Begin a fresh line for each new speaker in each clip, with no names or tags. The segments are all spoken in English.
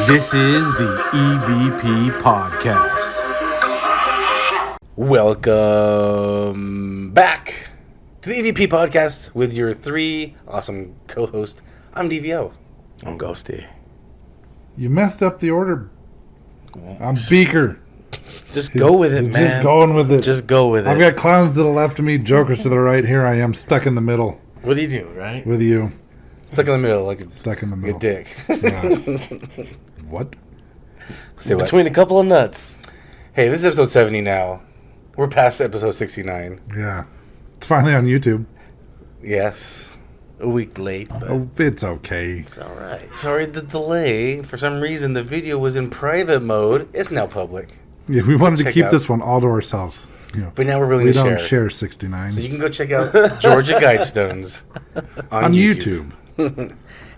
This is the EVP Podcast. Welcome back to the EVP Podcast with your three awesome co-hosts. I'm DVO.
I'm Ghosty.
You messed up the order. I'm Beaker.
Just go with it, man.
Just going with it.
Just go with it.
I've got clowns to the left of me, jokers to the right. Here I am, stuck in the middle
What do you do, right?
with you.
Stuck in the middle, like it's
Stuck in the
a
middle.
dick.
Yeah. What?
Say what?
Between a couple of nuts.
Hey, this is episode 70 now. We're past episode 69.
Yeah. It's finally on YouTube.
Yes.
A week late, but
Oh, it's okay.
it's all right.
Sorry the delay. For some reason, the video was in private mode. It's now public.
Yeah, we wanted to
Check
keep
out.
this one all to ourselves. You know,
But now we're willing
we
to
don't
share.
share 69
So you can go check out Georgia Guidestones
on YouTube.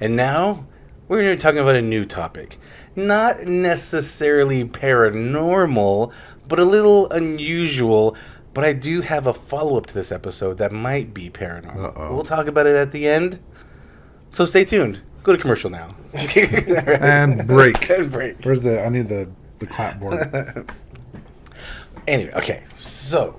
And now we're going to be talking about a new topic. Not necessarily paranormal, but a little unusual. But I do have a follow-up to this episode that might be paranormal.
Uh-oh.
We'll talk about it at the end. So stay tuned. Go to commercial now.
And break.
And break.
Where's the? I need the clapboard.
Anyway, okay. So,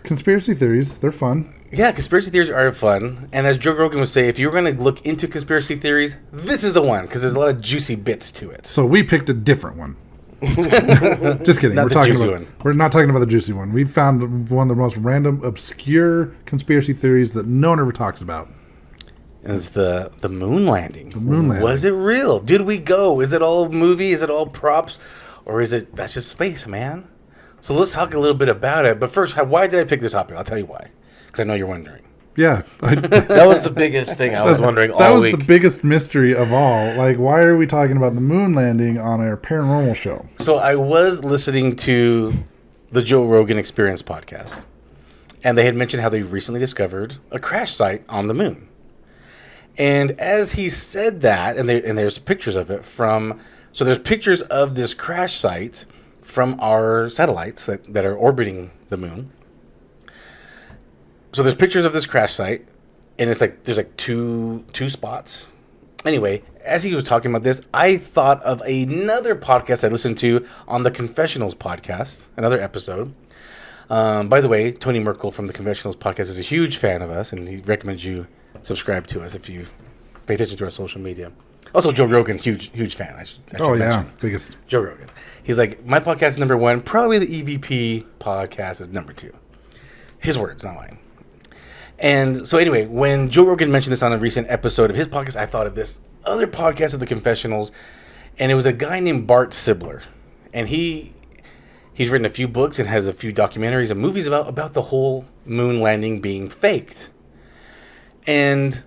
Conspiracy theories, they're fun.
yeah, conspiracy theories are fun. And as Joe Rogan would say, if you're going to look into conspiracy theories, this is the one. Because there's a lot of juicy bits to it.
So we picked a different one. Just kidding.
Not
We're
the
talking
juicy
about.
one.
We're not talking about the juicy one. We found one of the most random, obscure conspiracy theories that no one ever talks about.
Is the moon landing. The
moon landing.
Was it real? Did we go? Is it all movie? Is it all props? Or is it, that's just space, man? So let's talk a little bit about it. But first, why did I pick this topic? I'll tell you why. Because I know you're wondering.
Yeah,
That was the biggest thing I was wondering
that
all
was
week.
the biggest mystery of all. Like, why are we talking about the moon landing on our paranormal show?
So I was listening to the Joe Rogan Experience podcast. And they had mentioned how they recently discovered a crash site on the moon. And as he said that, and there's pictures of it so there's pictures of this crash site from our satellites that are orbiting the moon. So there's pictures of this crash site, and it's like there's like two spots. Anyway, as he was talking about this, I thought of another podcast I listened to on the Confessionals podcast, another episode. By the way, Tony Merkel from the Confessionals podcast is a huge fan of us, and he recommends you subscribe to us if you pay attention to our social media. Also, Joe Rogan, huge fan. I should
Oh yeah,
mention.
biggest.
Joe Rogan. He's like, my podcast is number one. Probably the EVP podcast is number two. His words, not mine. And so anyway, when Joe Rogan mentioned this on a recent episode of his podcast, I thought of this other podcast of the Confessionals, and it was a guy named Bart Sibler. And he's written a few books and has a few documentaries and movies about the whole moon landing being faked. And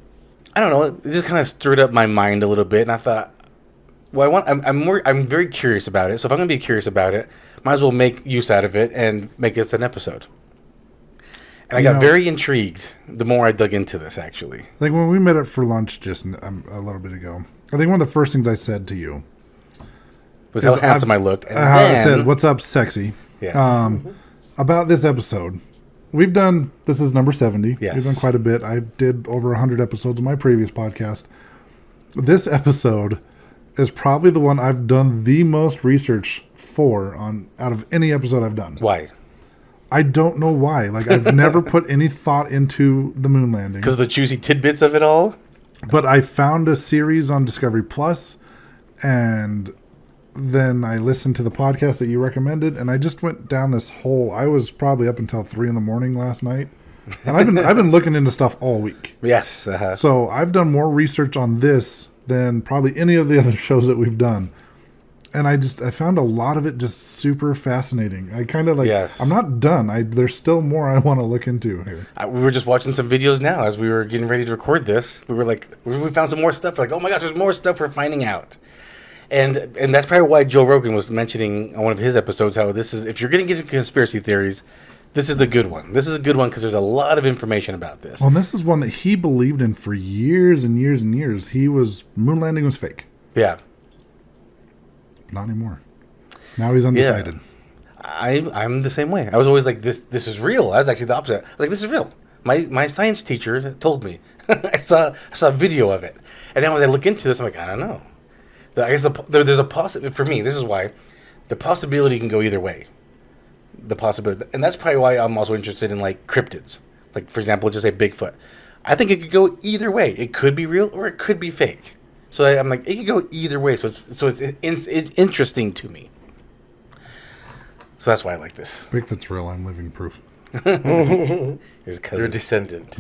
I don't know, it just kind of stirred up my mind a little bit, and I thought, well, I'm very curious about it. So if I'm going to be curious about it, might as well make use out of it and make this an episode. And I got very intrigued the more I dug into this, actually.
I think when we met up for lunch just a little bit ago, I think one of the first things I said to you
Was how handsome I looked. And
I said, "What's up, sexy?"
Yeah.
About this episode. This is number 70.
Yes.
We've done quite a bit. I did over 100 episodes of my previous podcast. This episode is probably the one I've done the most research for out of any episode I've done.
Why?
I don't know why. Like, I've never put any thought into the moon landing.
Because of the juicy tidbits of it all?
But I found a series on Discovery Plus, and then I listened to the podcast that you recommended, and I just went down this hole. I was probably up until 3 a.m. last night, and I've been looking into stuff all week.
Yes.
So I've done more research on this than probably any of the other shows that we've done, and I found a lot of it just super fascinating. I kind of like.
Yes.
I'm not done. There's still more I want to look into here.
We were just watching some videos now as we were getting ready to record this. We were like, we found some more stuff. We're like, oh my gosh, there's more stuff we're finding out. And that's probably why Joe Rogan was mentioning on one of his episodes how this is, if you're going to get into conspiracy theories, this is the good one. This is a good one because there's a lot of information about this.
Well, and this is one that he believed in for years and years and years. Moon landing was fake.
Yeah.
Not anymore. Now he's undecided.
Yeah. I'm the same way. I was always like, this is real. I was actually the opposite. I was like, this is real. My science teacher told me. I saw a video of it. And then as I look into this, I'm like, I don't know. I guess there's a possibility for me. This is why the possibility can go either way. The possibility, and that's probably why I'm also interested in like cryptids. Like for example, just say Bigfoot. I think it could go either way. It could be real or it could be fake. So I'm like, it could go either way. So it's interesting to me. So that's why I like this.
Bigfoot's real. I'm living proof.
Here's a cousin.
Your descendant.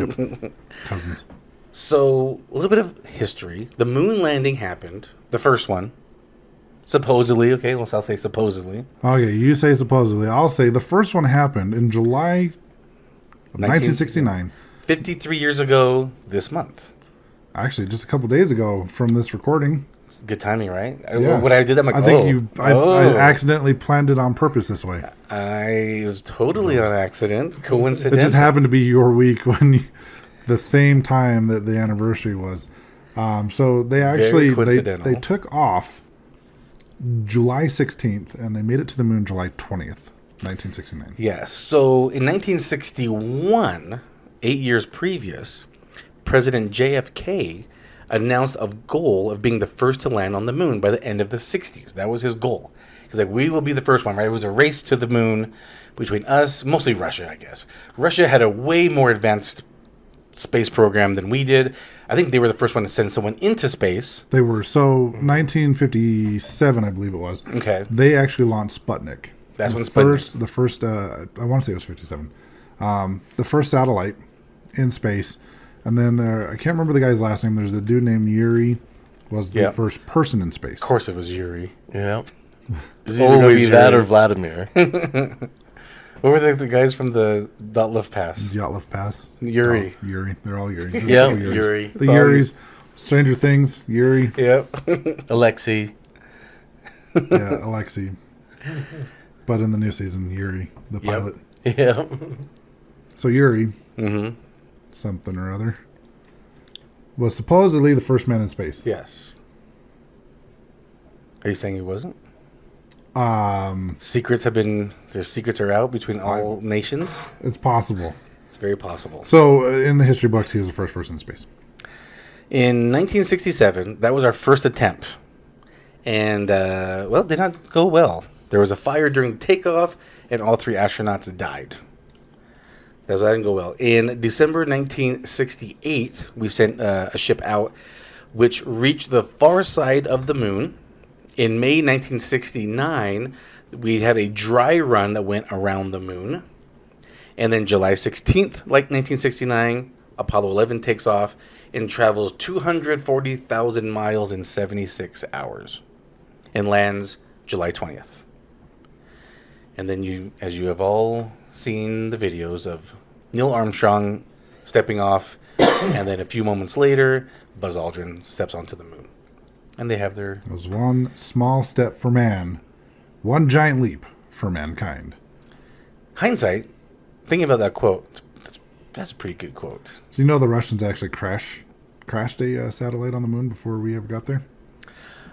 Cousins.
So a little bit of history. The moon landing happened. The first one. Supposedly, okay, well, I'll say supposedly.
Okay, you say supposedly. I'll say the first one happened in July of 1969.
53 years ago this month.
Actually, just a couple days ago from this recording.
It's good timing, right?
Yeah.
When I did that, I'm like,
I think I accidentally planned it on purpose this way.
It was totally on accident.
It
Coincidence.
just happened to be your week the same time that the anniversary was. So they actually they took off July 16th, and they made it to the moon July 20th, 1969.
Yes. So in 1961, 8 years previous, President JFK announced a goal of being the first to land on the moon by the end of the 60s. That was his goal. He's like, we will be the first one, right? It was a race to the moon between us, mostly Russia, I guess. Russia had a way more advanced space program than we did. I think they were the first one to send someone into space.
They were. So 1957, I believe it was.
Okay.
They actually launched Sputnik.
That's when Sputnik.
The first, I want to say it was 57. The first satellite in space. And then I can't remember the guy's last name. There's a dude named Yuri, was the first person in space.
Of course it was Yuri.
Yeah. Is it going to be that or Vladimir?
What were the guys from the Dyatlov Pass?
Dyatlov Pass.
Yuri.
Oh, Yuri. They're all Yuri.
Yeah,
Yuris.
Yuri.
The Yuris. Stranger Things. Yuri.
Yep.
Alexei.
Yeah, Alexei. But in the new season, Yuri, the pilot.
Yeah.
So Yuri,
Mm-hmm.
something or other, was supposedly the first man in space.
Yes. Are you saying he wasn't?
Their
secrets are out between all nations.
It's possible.
It's very possible.
So in the history books, he was the first person in space.
In 1967, that was our first attempt. And, it did not go well. There was a fire during the takeoff, and all 3 astronauts died. That didn't go well. In December 1968, we sent a ship out, which reached the far side of the moon. In May 1969, we had a dry run that went around the moon. And then July 16th, like 1969, Apollo 11 takes off and travels 240,000 miles in 76 hours and lands July 20th. And then as you have all seen the videos of Neil Armstrong stepping off, and then a few moments later, Buzz Aldrin steps onto the moon. And they have their...
It was one small step for man, one giant leap for mankind.
Hindsight, thinking about that quote, that's a pretty good quote.
So you know the Russians actually crashed a satellite on the moon before we ever got there?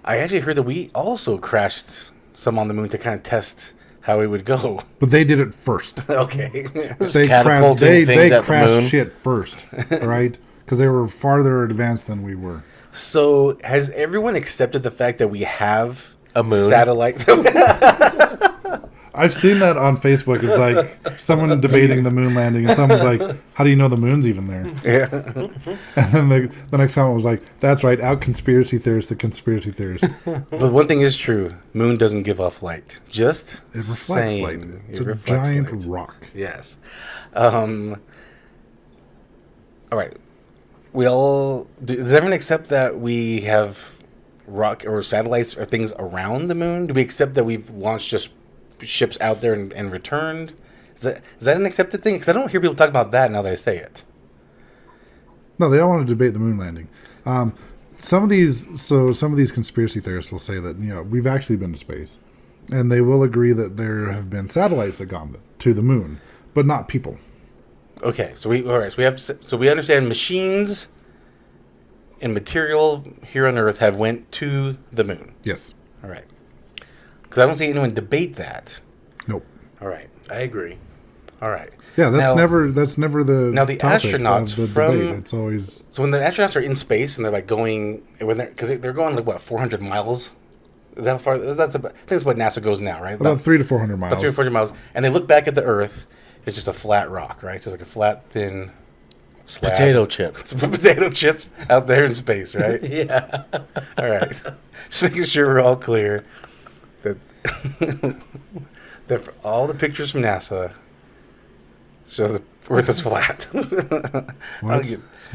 I actually heard that we also crashed some on the moon to kind of test how it would go.
But they did it first.
Okay.
They crashed shit first, right? Because they were farther advanced than we were.
So has everyone accepted the fact that we have
a moon
satellite?
I've seen that on Facebook. It's like someone debating the moon landing, and someone's like, "How do you know the moon's even there?"
Yeah.
And then the next comment was like, "That's right, out conspiracy theorists, the conspiracy theorists."
But one thing is true: moon doesn't give off light. Just
it reflects
saying.
light. It's a giant rock.
Yes. All right. Does everyone accept that we have rock or satellites or things around the moon? Do we accept that we've launched just ships out there and returned? Is that an accepted thing? Because I don't hear people talk about that now that I say it.
No, they all want to debate the moon landing. Some of these conspiracy theorists will say that we've actually been to space, and they will agree that there have been satellites that gone to the moon, but not people.
Okay, so we understand machines and material here on Earth have went to the moon.
Yes.
All right. Because I don't see anyone debate that.
Nope.
All right.
I agree.
All right.
Yeah, that's
Now-
never the
Now, the
topic
astronauts
of the
from-
debate. It's always
So when the astronauts are in space and they're like going because they're going like what 400 miles. Is that how far? That's about, I think that's what NASA goes now, right?
about 300 to 400 miles.
About 300 or 400 miles, and they look back at the Earth. It's just a flat rock, right? It's just like a flat, thin slab.
Potato chips.
Potato chips out there in space, right?
Yeah.
All right. Just making sure we're all clear that that for all the pictures from NASA show the Earth is flat.
What?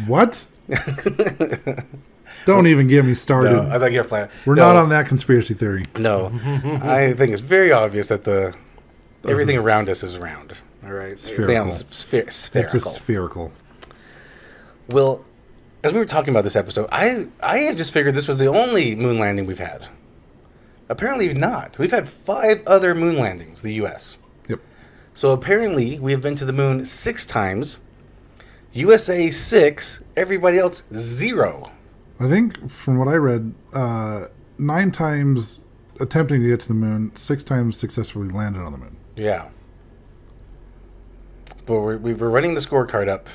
What? Don't even get me started.
No, I think you're flat.
We're
No,
not on that conspiracy theory.
No, I think it's very obvious that everything around us is round. All right,
Spherical.
Spherical.
It's a spherical.
Well, as we were talking about this episode, I had just figured this was the only moon landing we've had. Apparently not. We've had 5 other moon landings, the U.S.
Yep.
So apparently we have been to the moon 6 times. USA 6, everybody else 0.
I think from what I read, 9 times attempting to get to the moon, 6 times successfully landed on the moon.
Yeah. But we're running the scorecard up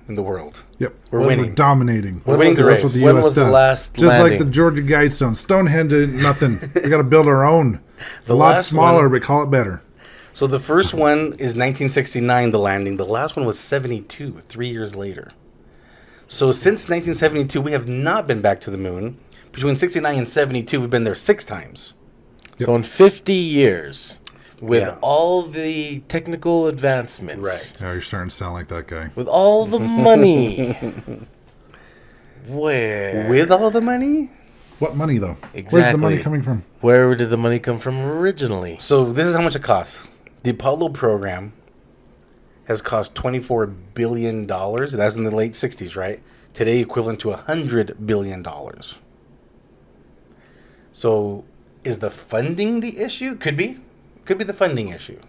in the world.
Yep.
We're winning.
We're dominating.
We're winning the
That's
race.
what the
When
U.S.
was the
does.
last
Just like
landing?
the Georgia Guidestone. Stonehenge ain't nothing. We got to build our own.
The
A lot
last
smaller,
one-
but call it better.
So the first one is 1969, the landing. The last one was 72, 3 years later. So since 1972, we have not been back to the moon. Between 69 and 72, we've been there 6 times.
So in 50 years, with
Yeah.
all the technical advancements,
Right.
Yeah, you're starting to sound like that guy.
with all the money, where
With all the money?
What money, though? Where's the
Exactly.
money coming from?
where did the money come from originally?
So this is how much it costs. The Apollo program has cost $24 billion. That was in the late 60s, right? Today equivalent to $100 billion. So is the funding the issue? Could be. Could be the funding issue.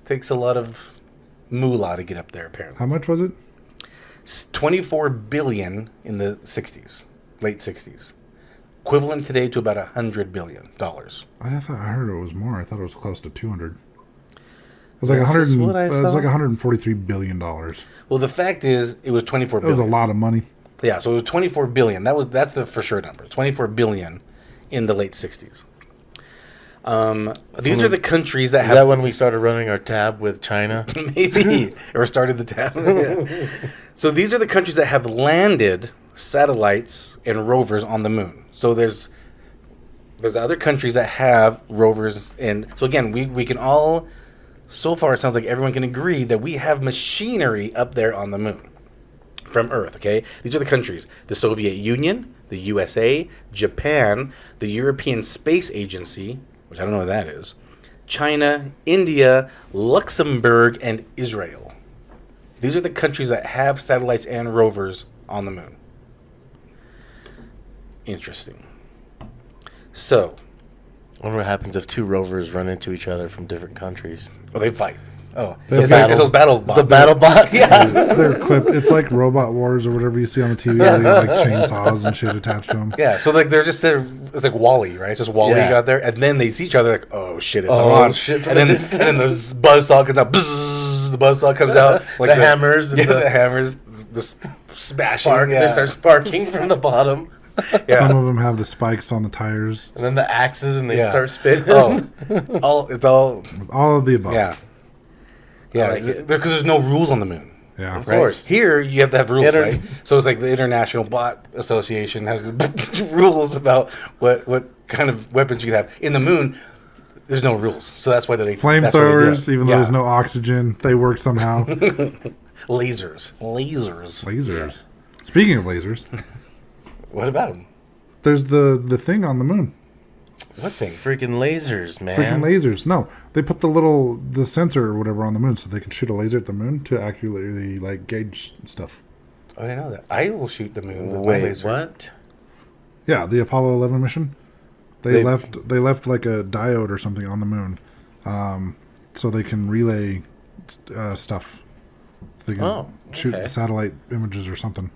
Takes a lot of moolah to get up there, apparently.
How much was it?
24 billion in the 60s, late 60s. Equivalent today to about $100 billion.
I heard it was more. I thought it was close to 200. It was like
This
100.
is what I
It was
saw.
like 143 billion dollars.
Well, the fact is, it was 24
That was
billion.
a lot of money.
Yeah, so it was 24 billion. That's the for sure number. 24 billion in the late 60s. These are the countries that
Is
have
that when we started running our tab with China?
maybe or started the tab. Yeah. So these are the countries that have landed satellites and rovers on the moon. So there's other countries that have rovers, and so again, we can all, so far it sounds like everyone can agree that we have machinery up there on the moon from Earth. Okay, these are the countries: the Soviet Union, the USA, Japan, the European Space Agency, which I don't know what that is, China, India, Luxembourg, and Israel. These are the countries that have satellites and rovers on the moon. Interesting. So,
I wonder what happens if 2 rovers run into each other from different countries.
well, they fight. Oh,
They
it's,
battle.
it's those battle
It's
bots.
a battle bot?
Yeah.
They're equipped. It's like Robot Wars or whatever you see on the TV. Where they got like chainsaws and shit attached to them.
Yeah, so like they're just it's like Wally, right? It's just Wally
Yeah.
out there, and then they see each other like, oh shit, it's
Oh,
on.
shit, from
and then
the
and then the buzzsaw comes out. Bzzz, the buzzsaw comes out. Like
The hammers and
yeah,
the-
the hammers, the smashing.
Spark,
yeah.
They start sparking from the bottom.
Yeah.
Some of them have the spikes on the tires.
And then the axes, and they
Yeah.
start spinning.
Oh, it's all
All of the above.
yeah, yeah.
like it.
Because there's no rules on the moon.
Yeah.
Of
Right?
course.
Here you have to have rules,
Inter-
right? So it's like the International Bot Association has the rules about what kind of weapons you can have. In the moon, there's no rules, so that's why that's why they do
Flamethrowers,
it.
even though there's no oxygen, they work somehow.
lasers.
Lasers. Speaking of lasers,
What about them?
there's the thing on the moon.
What thing?
Freaking lasers, man.
Freaking lasers. No, they put the sensor or whatever on the moon so they can shoot a laser at the moon to accurately like gauge stuff.
Oh, I didn't know that. I will shoot the moon with my
Wait,
laser.
what?
Yeah, the Apollo 11 mission. They
They-
left like a diode or something on the moon, so they can relay stuff. They can shoot
okay.
satellite images or something.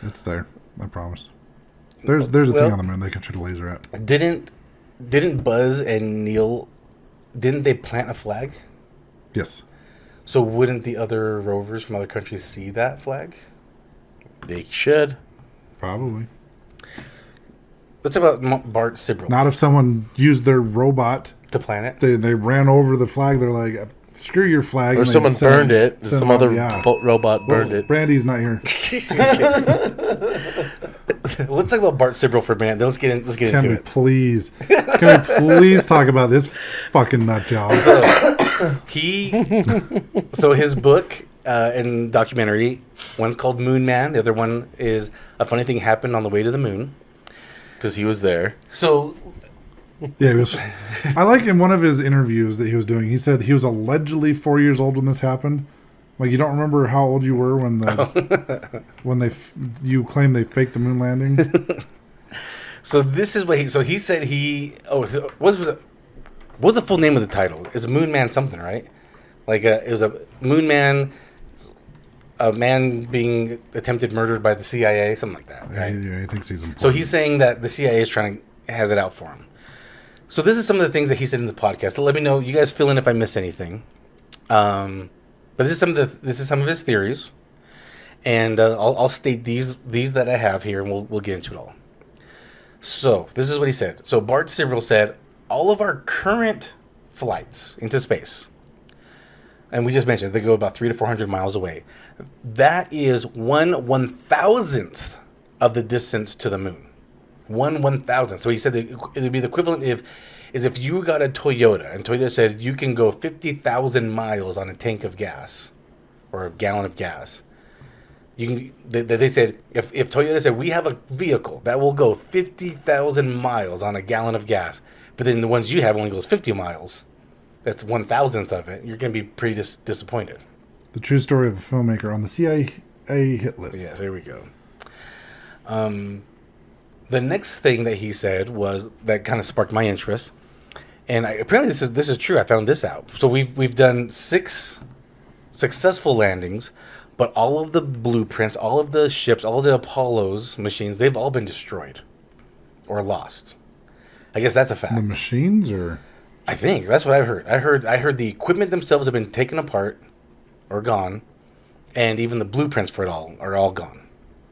It's there. I promise. There's a thing
Well-
on the moon they can shoot a laser at.
Didn't Buzz and Neil? Didn't they plant a flag?
Yes.
So wouldn't the other rovers from other countries see that flag?
They should.
Probably.
Let's talk about Bart Sibrel.
Not if someone used their robot.
To plan it?
They ran over the flag. They're like, screw your flag.
Or
and they
someone burned it.
send
Some
them
other
on, yeah.
robot burned
Well,
it.
Brandy's not here.
Let's talk about Bart Sibrel for a minute. Then let's get into
Can we
it.
please? Can we please talk about this fucking nut job?
So his book and documentary, one's called Moon Man. The other one is A Funny Thing Happened on the Way to the Moon.
Because he was there.
So
Yeah, he was. I like in one of his interviews that he was doing. He said he was allegedly 4 years old when this happened. Like, you don't remember how old you were when you claim they faked the moon landing?
So this is what he said what was the full name of the title? It's Moon Man something, right? Like it was a Moon Man, a man being attempted murdered by the CIA, something like that, right?
Yeah, he thinks he's important.
So he's saying that the CIA has it out for him. So this is some of the things that he said in the podcast. Let me know. You guys fill in if I miss anything. But this is some of his theories, and I'll state these that I have here, and we'll get into it all. So this is what he said. So Bart Sibrel said all of our current flights into space, and we just mentioned they go about 300 to 400 miles away. That is 1/1000th of the distance to the moon. 1/1000th. So he said that it would be the equivalent if you got a Toyota and Toyota said you can go 50,000 miles on a tank of gas or a gallon of gas. They said if Toyota said we have a vehicle that will go 50,000 miles on a gallon of gas, but then the ones you have only goes 50 miles, that's 1/1000th of it. You're going to be pretty disappointed.
The true story of a filmmaker on the CIA hit list.
Yeah, there we go. The next thing that he said was that kind of sparked my interest, and apparently this is true. I found this out. So we've done 6 successful landings, but all of the blueprints, all of the ships, all of the Apollo's machines, they've all been destroyed or lost. I guess that's a fact.
The machines, or
I think that's what I heard. I heard the equipment themselves have been taken apart or gone, and even the blueprints for it all are all gone.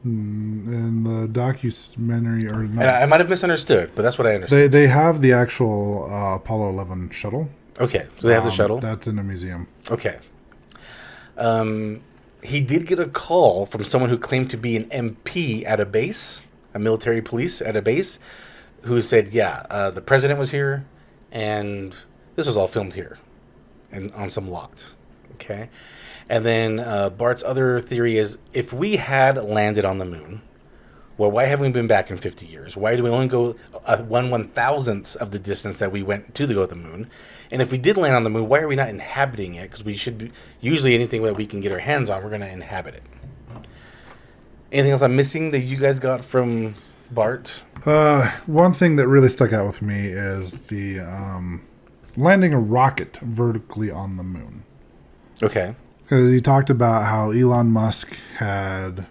in the documentary, or
And
not,
I might have misunderstood, but that's what I understood.
they have the actual Apollo 11 shuttle.
Okay, so they have the shuttle.
That's in a museum.
Okay. He did get a call from someone who claimed to be an MP at a base, a military police at a base, who said, yeah, the president was here, and this was all filmed here and on some lot. Okay. And then Bart's other theory is, if we had landed on the moon, well, why haven't we been back in 50 years? Why do we only go 1/1000th of the distance that we went to go to the moon? And if we did land on the moon, why are we not inhabiting it? Because we should be, usually anything that we can get our hands on, we're going to inhabit it. Anything else I'm missing that you guys got from Bart?
One thing that really stuck out with me is the landing a rocket vertically on the moon.
Okay.
Because he talked about how Elon Musk had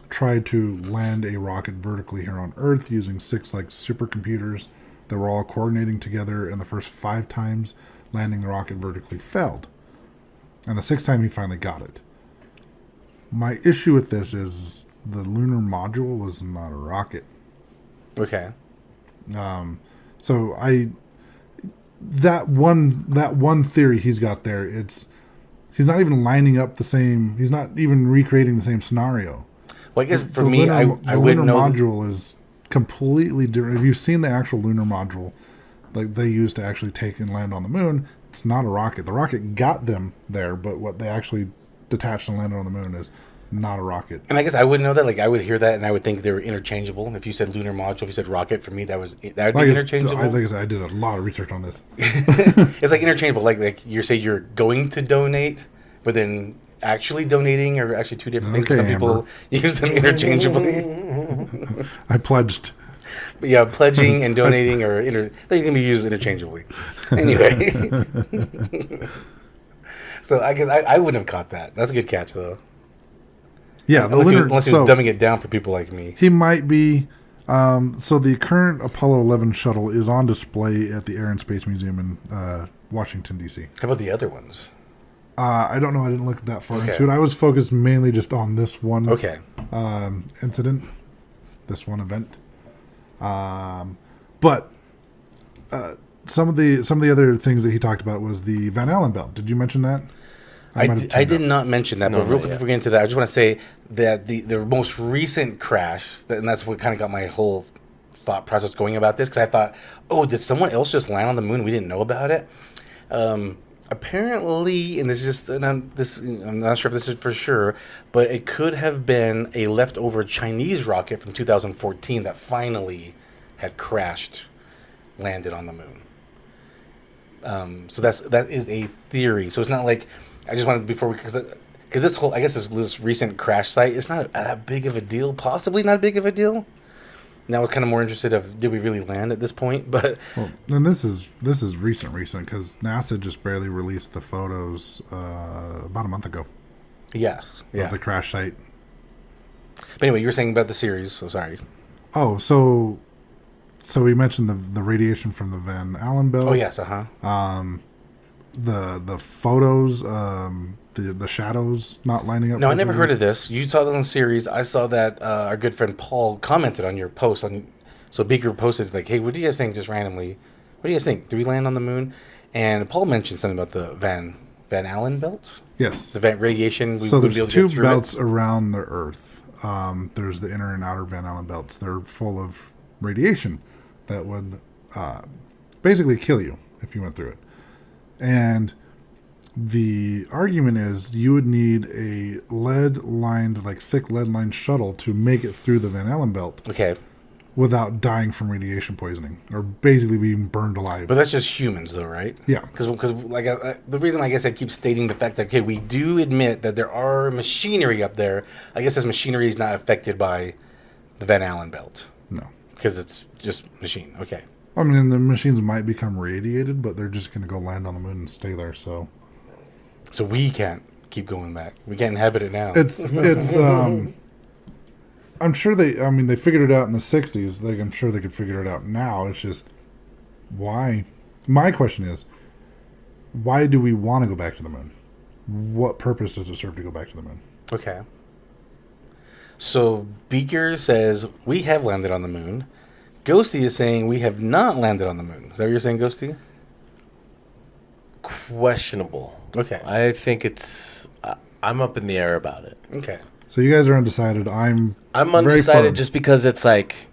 tried to land a rocket vertically here on Earth using 6 supercomputers that were all coordinating together, and the first 5 times landing the rocket vertically failed. And the 6th time he finally got it. My issue with this is the lunar module was not a rocket.
Okay.
So that one theory he's got there, he's not even lining up the same. He's not even recreating the same scenario.
Well, I guess for me, I
the
would
lunar
know.
module is completely different. Have you seen the actual lunar module, like they used to actually take and land on the moon? It's not a rocket. The rocket got them there, but what they actually detached and landed on the moon is not a rocket.
And I guess I would know that. Like, I would hear that, and I would think they were interchangeable. If you said lunar module, if you said rocket, for me, that would be interchangeable.
Like I said, I did a lot of research on this.
It's like interchangeable. Like you say you're going to donate, but then actually donating are actually two different things.
Okay,
Some people use them interchangeably.
I pledged.
But yeah, pledging and donating are they can be used interchangeably. Anyway, so I guess I wouldn't have caught that. That's a good catch, though.
Yeah,
unless he was dumbing it down for people like me.
He might be. So the current Apollo 11 shuttle is on display at the Air and Space Museum in Washington, D.C.
How about the other ones?
I don't know. I didn't look that far
Okay.
into it. I was focused mainly just on this one
Okay.
incident, this one event. But some of the other things that he talked about was the Van Allen belt. Did you mention that?
I
might have
did
tuned out.
not mention that,
No,
but real
not
quick
yet.
before we get into that, I just want to say that the most recent crash, and that's what kind of got my whole thought process going about this, because I thought, oh, did someone else just land on the moon? We didn't know about it. Apparently, and this is just, and I'm not sure if this is for sure, but it could have been a leftover Chinese rocket from 2014 that finally had crashed, landed on the moon. So that is a theory. So it's not like I just wanted before we because this whole I guess this recent crash site it's not that big of a deal. Possibly not big of a deal. And I was kind of more interested of did we really land at this point? But
Well, and this is recent because NASA just barely released the photos about a month ago
yes,
of the crash site.
But anyway, you were saying about the series. So sorry.
Oh, so we mentioned the radiation from the Van Allen belt.
Oh yes,
The photos, the shadows not lining up.
No, I never
perfectly.
heard of this. You saw this on series. I saw that our good friend Paul commented on your post on. So Beaker posted like, "Hey, what do you guys think?" Just randomly, what do you guys think? Do we land on the moon? And Paul mentioned something about the Van Allen belt,
Yes.
the radiation.
So
wouldn't
there's
be able to
two
get through
belts
it.
around the Earth. There's the inner and outer Van Allen belts. They're full of radiation that would basically kill you if you went through it. And the argument is you would need a lead-lined, like thick lead-lined shuttle to make it through the Van Allen belt
Okay,
without dying from radiation poisoning or basically being burned alive.
but that's just humans, though, right?
Yeah.
Because like the reason I guess I keep stating the fact that okay, we do admit that there are machinery up there. I guess this machinery is not affected by the Van Allen belt
No.
because it's just machine. Okay.
I mean, the machines might become radiated, but they're just going to go land on the moon and stay there. So
So we can't keep going back. We can't inhabit it now.
it's I'm sure they figured it out in the 60s. I'm sure they could figure it out now. It's just why? My question is, why do we want to go back to the moon? What purpose does it serve to go back to the moon?
Okay. So Beaker says we have landed on the moon. Ghosty is saying we have not landed on the moon. Is that what you're saying, Ghosty?
Questionable.
Okay.
I think it's. I'm up in the air about it.
Okay.
So you guys are undecided. I'm
I'm
very
undecided
firm.
just because it's like,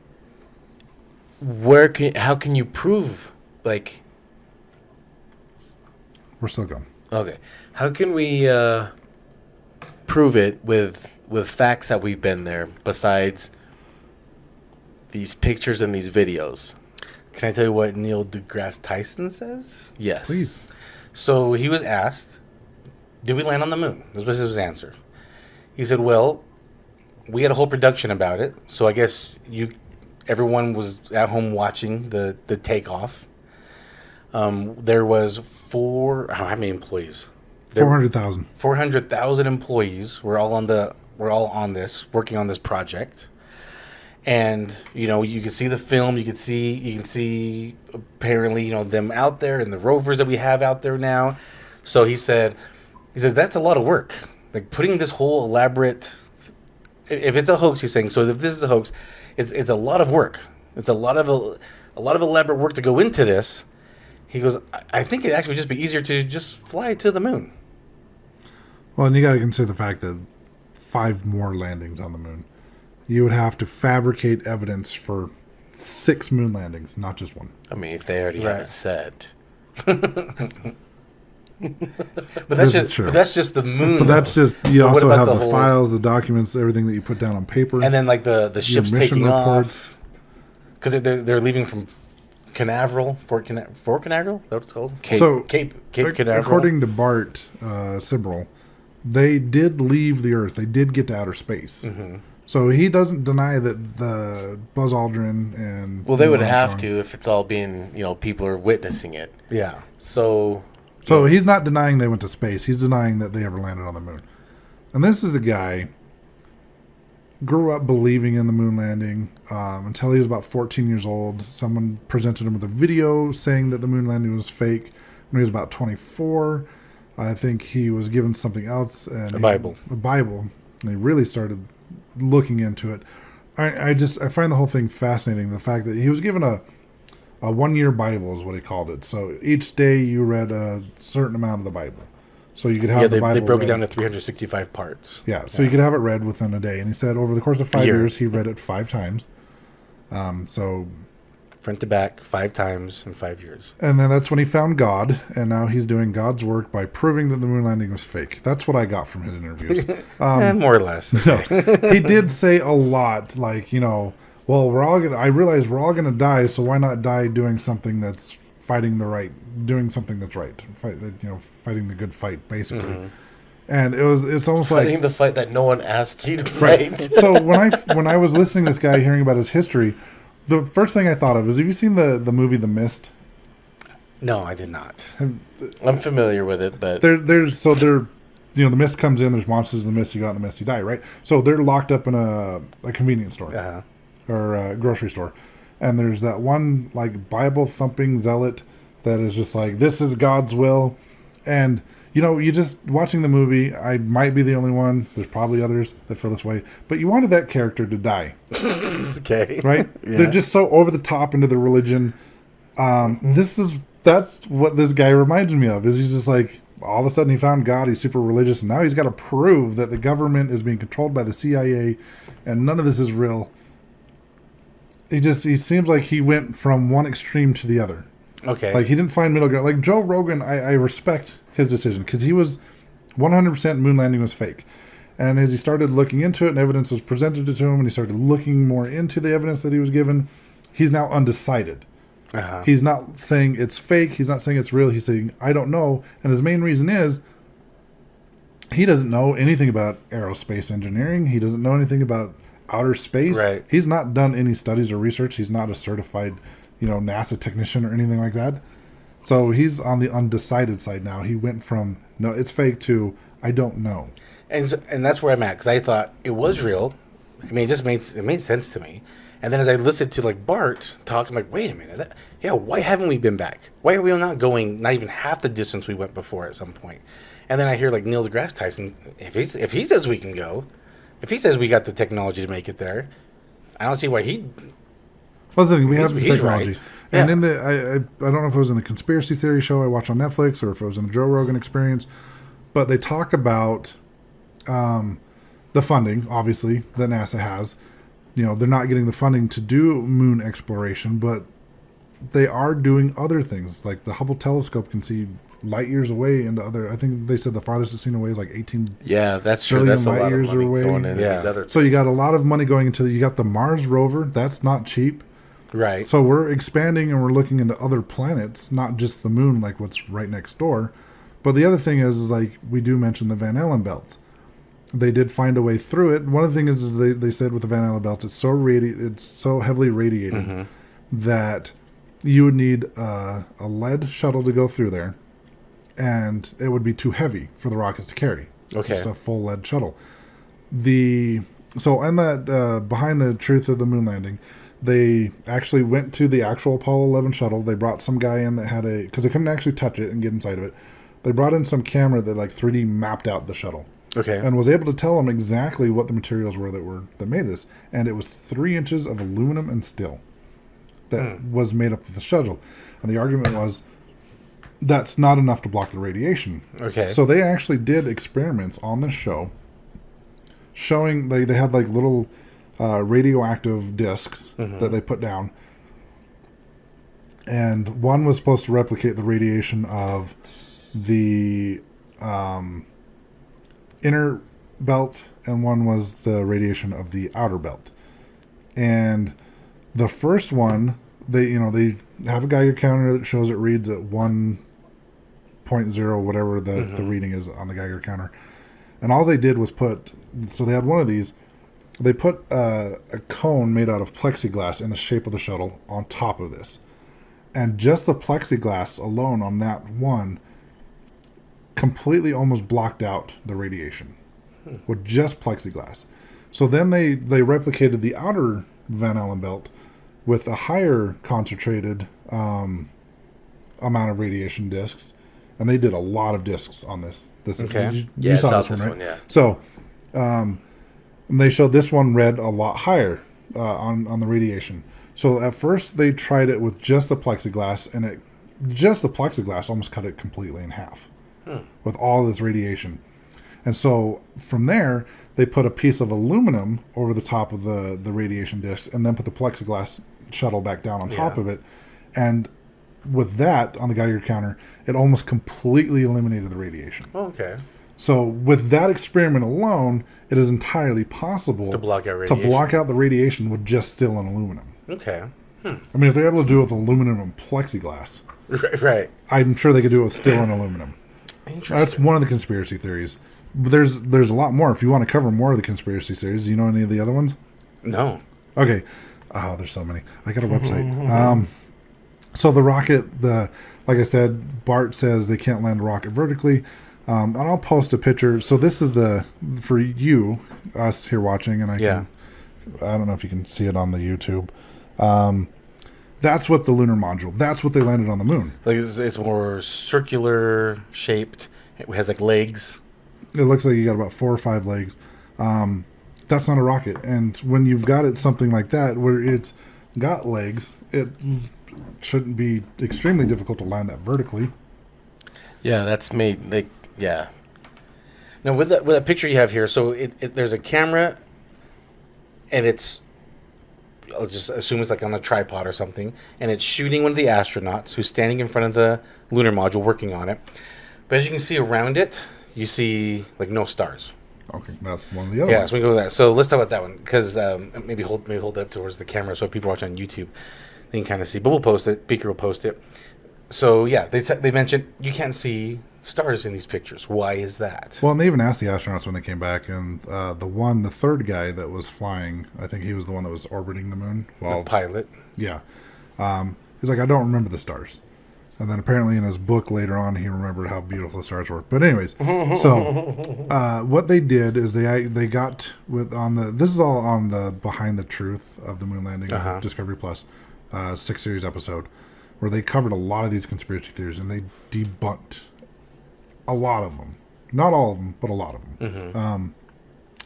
how can you prove, like,
We're still going.
okay, how can we prove it with facts that we've been there besides these pictures and these videos?
Can I tell you what Neil deGrasse Tyson says?
Yes.
Please.
So he was asked, did we land on the moon? This was his answer. He said, well, we had a whole production about it. So I guess everyone was at home watching the takeoff. There was how many employees?
400,000.
400,000 employees were all on this, working on this project. And, you can see the film, you can see apparently, them out there and the rovers that we have out there now. So he says, that's a lot of work. Like putting this whole elaborate, if it's a hoax, he's saying, so if this is a hoax, it's a lot of work. It's a lot of elaborate work to go into this. He goes, I think it'd actually just be easier to just fly to the moon.
Well, and you got to consider the fact that 5 more landings on the moon. You would have to fabricate evidence for 6 moon landings, not just 1.
I mean, if they already have
Right.
it set.
But that's
This is
just
true.
that's just the moon.
But that's
though.
just, you
But what
also
about
have
the
the
whole-
files, the documents, everything that you put down on paper.
and then like the ships
mission
taking
reports.
off because they're leaving from Canaveral, Fort Canaveral. Is that what it's called? Cape Canaveral.
According to Bart Sibrel, they did leave the Earth. They did get to outer space.
Mm-hmm.
So he doesn't deny that the Buzz Aldrin and
Well, they would
Neil
have
Armstrong-
to if it's all being, people are witnessing it.
Yeah.
So
So he's not denying they went to space. He's denying that they ever landed on the moon. And this is a guy grew up believing in the moon landing until he was about 14 years old. Someone presented him with a video saying that the moon landing was fake when he was about 24. I think he was given something else, and
A Bible.
A Bible, and he really started looking into it. I find the whole thing fascinating. The fact that he was given a 1-year Bible is what he called it. So each day you read a certain amount of the Bible. So you could have the Bible
they broke
read.
it down to 365 parts.
Yeah, so you could have it read within a day. And he said over the course of 5
Year.
years, he read it 5 times. So,
Front to back, 5 times in 5 years.
and then that's when he found God, and now he's doing God's work by proving that the moon landing was fake. That's what I got from his interviews.
More or less.
No, he did say a lot, like, well, I realize we're all gonna die, so why not die doing something that's doing something that's right, fighting the good fight, basically.
Mm-hmm.
And it's almost
Fighting
like
the fight that no one asked you to fight.
so when I was listening to this guy, hearing about his history, the first thing I thought of is, have you seen the movie The Mist?
No, I did not.
I'm familiar with it, but
The mist comes in, there's monsters in the mist, you go out in the mist, you die, right? So they're locked up in a convenience store.
Uh-huh.
Or a grocery store. And there's that one like Bible thumping zealot that is just like, this is God's will. And you just watching the movie, I might be the only one. There's probably others that feel this way. But you wanted that character to die.
It's okay.
Right?
Yeah.
They're just so over the top into the religion. That's what this guy reminds me of. Is he's just like, all of a sudden he found God, he's super religious, and now he's got to prove that the government is being controlled by the CIA and none of this is real. He seems like he went from one extreme to the other.
Okay.
Like he didn't find middle ground. Like Joe Rogan, I respect his decision because he was 100% moon landing was fake. And as he started looking into it and evidence was presented to him and he started looking more into the evidence that he was given, he's now undecided.
Uh-huh.
He's not saying it's fake. He's not saying it's real. He's saying, I don't know. And his main reason is he doesn't know anything about aerospace engineering. He doesn't know anything about outer space.
Right.
He's not done any studies or research. He's not a certified, NASA technician or anything like that. So he's on the undecided side now. He went from, no, it's fake to, I don't know.
And that's where I'm at, because I thought it was real. I mean, it made sense to me. And then as I listened to like Bart talk, I'm like, wait a minute, why haven't we been back? Why are we not going not even half the distance we went before at some point? And then I hear like Neil deGrasse Tyson, if he says we can go, if he says we got the technology to make it there, I don't see why he.
Well, the thing, we have the
he's
technology.
right.
And
Yeah.
in I don't know if it was in the conspiracy theory show I watched on Netflix or if it was in the Joe Rogan Experience, but they talk about the funding, obviously, that NASA has. They're not getting the funding to do moon exploration, but they are doing other things. Like the Hubble telescope can see light years away into other. I think they said the farthest it's seen away is like 18.
yeah, that's true.
Trillion
That's a
light
lot of
years
money
away.
going into
Yeah.
these other.
So you got a lot of money going into you got the Mars rover. That's not cheap.
Right.
So we're expanding and we're looking into other planets, not just the moon, like what's right next door. But the other thing is like we do mention the Van Allen belts. They did find a way through it. One of the things is they said with the Van Allen belts, it's so heavily radiated that you would need a lead shuttle to go through there, and it would be too heavy for the rockets to carry.
Okay.
Just a full lead shuttle. And that behind the truth of the moon landing, they actually went to the actual Apollo 11 shuttle. They brought some guy in that had because they couldn't actually touch it and get inside of it. They brought in some camera that like 3D mapped out the shuttle.
Okay.
And was able to tell them exactly what the materials were that made this. And it was 3 inches of aluminum and steel that was made up of the shuttle. And the argument was that's not enough to block the radiation.
Okay.
So they actually did experiments on this show showing they had like little radioactive discs that they put down. And one was supposed to replicate the radiation of the inner belt, and one was the radiation of the outer belt. And the first one, they have a Geiger counter that shows it reads at 1.0, whatever the reading is on the Geiger counter. And all they did was so they had one of these, they put a cone made out of plexiglass in the shape of the shuttle on top of this. And just the plexiglass alone on that one completely almost blocked out the radiation with just plexiglass. So then they replicated the outer Van Allen belt with a higher concentrated amount of radiation discs, and they did a lot of discs on this.
Okay.
Yeah, I saw this one, yeah.
So, they showed this one read a lot higher on the radiation. So at first they tried it with just the plexiglass, and the plexiglass almost cut it completely in half with all this radiation. And so from there, they put a piece of aluminum over the top of the radiation disc, and then put the plexiglass shuttle back down on top of it. And with that, on the Geiger counter, it almost completely eliminated the radiation.
Okay.
So with that experiment alone, it is entirely possible
To block out radiation.
the radiation with just still an aluminum.
Okay.
I mean, if they're able to do it with aluminum and plexiglass,
Right.
I'm sure they could do it with steel and aluminum.
Interesting.
That's one of the conspiracy theories. But there's a lot more. If you want to cover more of the conspiracy theories, do you know any of the other ones?
No.
Okay. Oh, there's so many. I got a website. So the rocket, like I said, Bart says they can't land a rocket vertically. And I'll post a picture. So this is for you, us here watching, and I don't know if you can see it on the YouTube. That's what the lunar module. That's what they landed on the moon.
Like it's more circular shaped. It has like legs.
It looks like you got about 4 or 5 legs. That's not a rocket. And when you've got it something like that, where it's got legs, it shouldn't be extremely difficult to land that vertically.
Yeah, that's made like yeah.
Now with that picture you have here, so there's a camera, and I'll just assume it's like on a tripod or something, and it's shooting one of the astronauts who's standing in front of the lunar module working on it. But as you can see around it, you see like no stars.
Okay, that's one of the other
Yeah,
ones.
so we go with that. So let's talk about that one, because maybe hold it up towards the camera so people watch on YouTube, they can kind of see. But we'll post it. Beaker will post it. So yeah, they mentioned you can't see stars in these pictures. Why is that?
Well, and they even asked the astronauts when they came back, and the third guy that was flying, I think he was the one that was orbiting the moon.
The pilot.
Yeah. He's like, I don't remember the stars. And then apparently in his book later on, he remembered how beautiful the stars were. But anyways, so what they did is they got this is all on the Behind the Truth of the Moon Landing Discovery Plus 6 series episode, where they covered a lot of these conspiracy theories, and they debunked a lot of them. Not all of them, but a lot of them.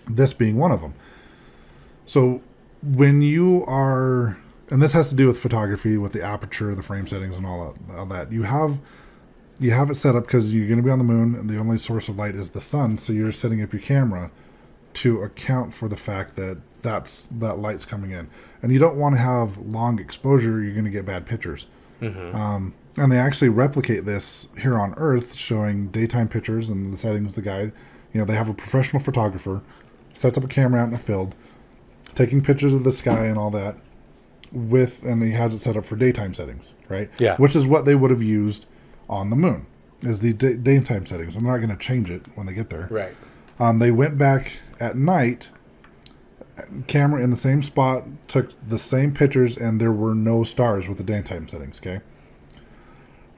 This being one of them. So when you are... And this has to do with photography, with the aperture, the frame settings, and all that. You have it set up because you're going to be on the moon, and the only source of light is the sun. So you're setting up your camera to account for the fact that that light's coming in, and you don't want to have long exposure. You're going to get bad pictures. And they actually replicate this here on Earth, showing daytime pictures and the settings. The guy, they have a professional photographer, sets up a camera out in a field, taking pictures of the sky and all that. And he has it set up for daytime settings, right?
Yeah.
Which is what they would have used on the moon, is the daytime settings. And they're not going to change it when they get there.
Right.
They went back at night, camera in the same spot, took the same pictures, and there were no stars with the daytime settings, okay?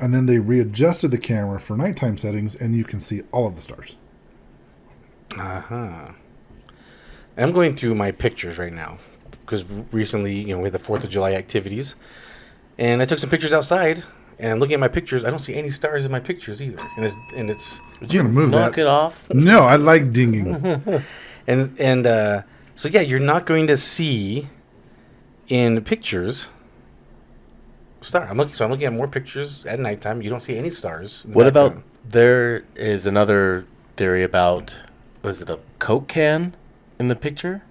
And then they readjusted the camera for nighttime settings, and you can see all of the stars.
I'm going through my pictures right now, because recently, we had the 4th of July activities, and I took some pictures outside, and looking at my pictures, I don't see any stars in my pictures either. And it's
Would you move
Knock
that?
it off.
No, I like dinging.
so yeah, you're not going to see in pictures star. I'm looking at more pictures at nighttime. You don't see any stars.
What about there is another theory about, was it a Coke can in the picture?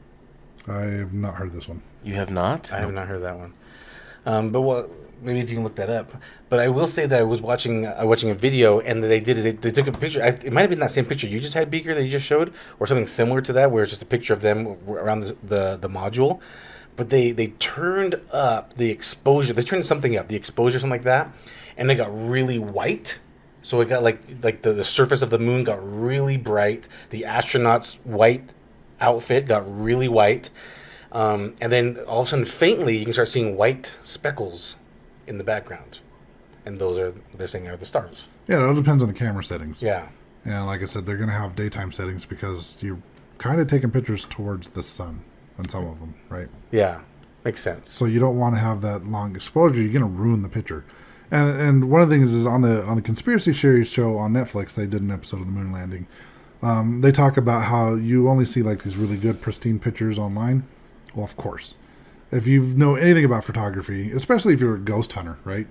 I have not heard this one.
You have not?
I have not heard that one. Maybe if you can look that up. But I will say that I was watching a video, and they took a picture. It might have been that same picture you just had, Beaker, that you just showed, or something similar to that, where it's just a picture of them around the module. But they turned up the exposure. They turned something up, the exposure, something like that, and it got really white. So it got like the surface of the moon got really bright. The astronauts' white outfit got really white. And then all of a sudden, faintly, you can start seeing white speckles in the background. And they're saying are the stars.
Yeah, it all depends on the camera settings.
Yeah.
And like I said, they're going to have daytime settings because you're kind of taking pictures towards the sun on some of them, right?
Yeah. Makes sense.
So you don't want to have that long exposure. You're going to ruin the picture. And one of the things is on the conspiracy theory show on Netflix, they did an episode of the moon landing. They talk about how you only see like these really good pristine pictures online. Well, of course, if you know anything about photography, especially if you're a ghost hunter, right?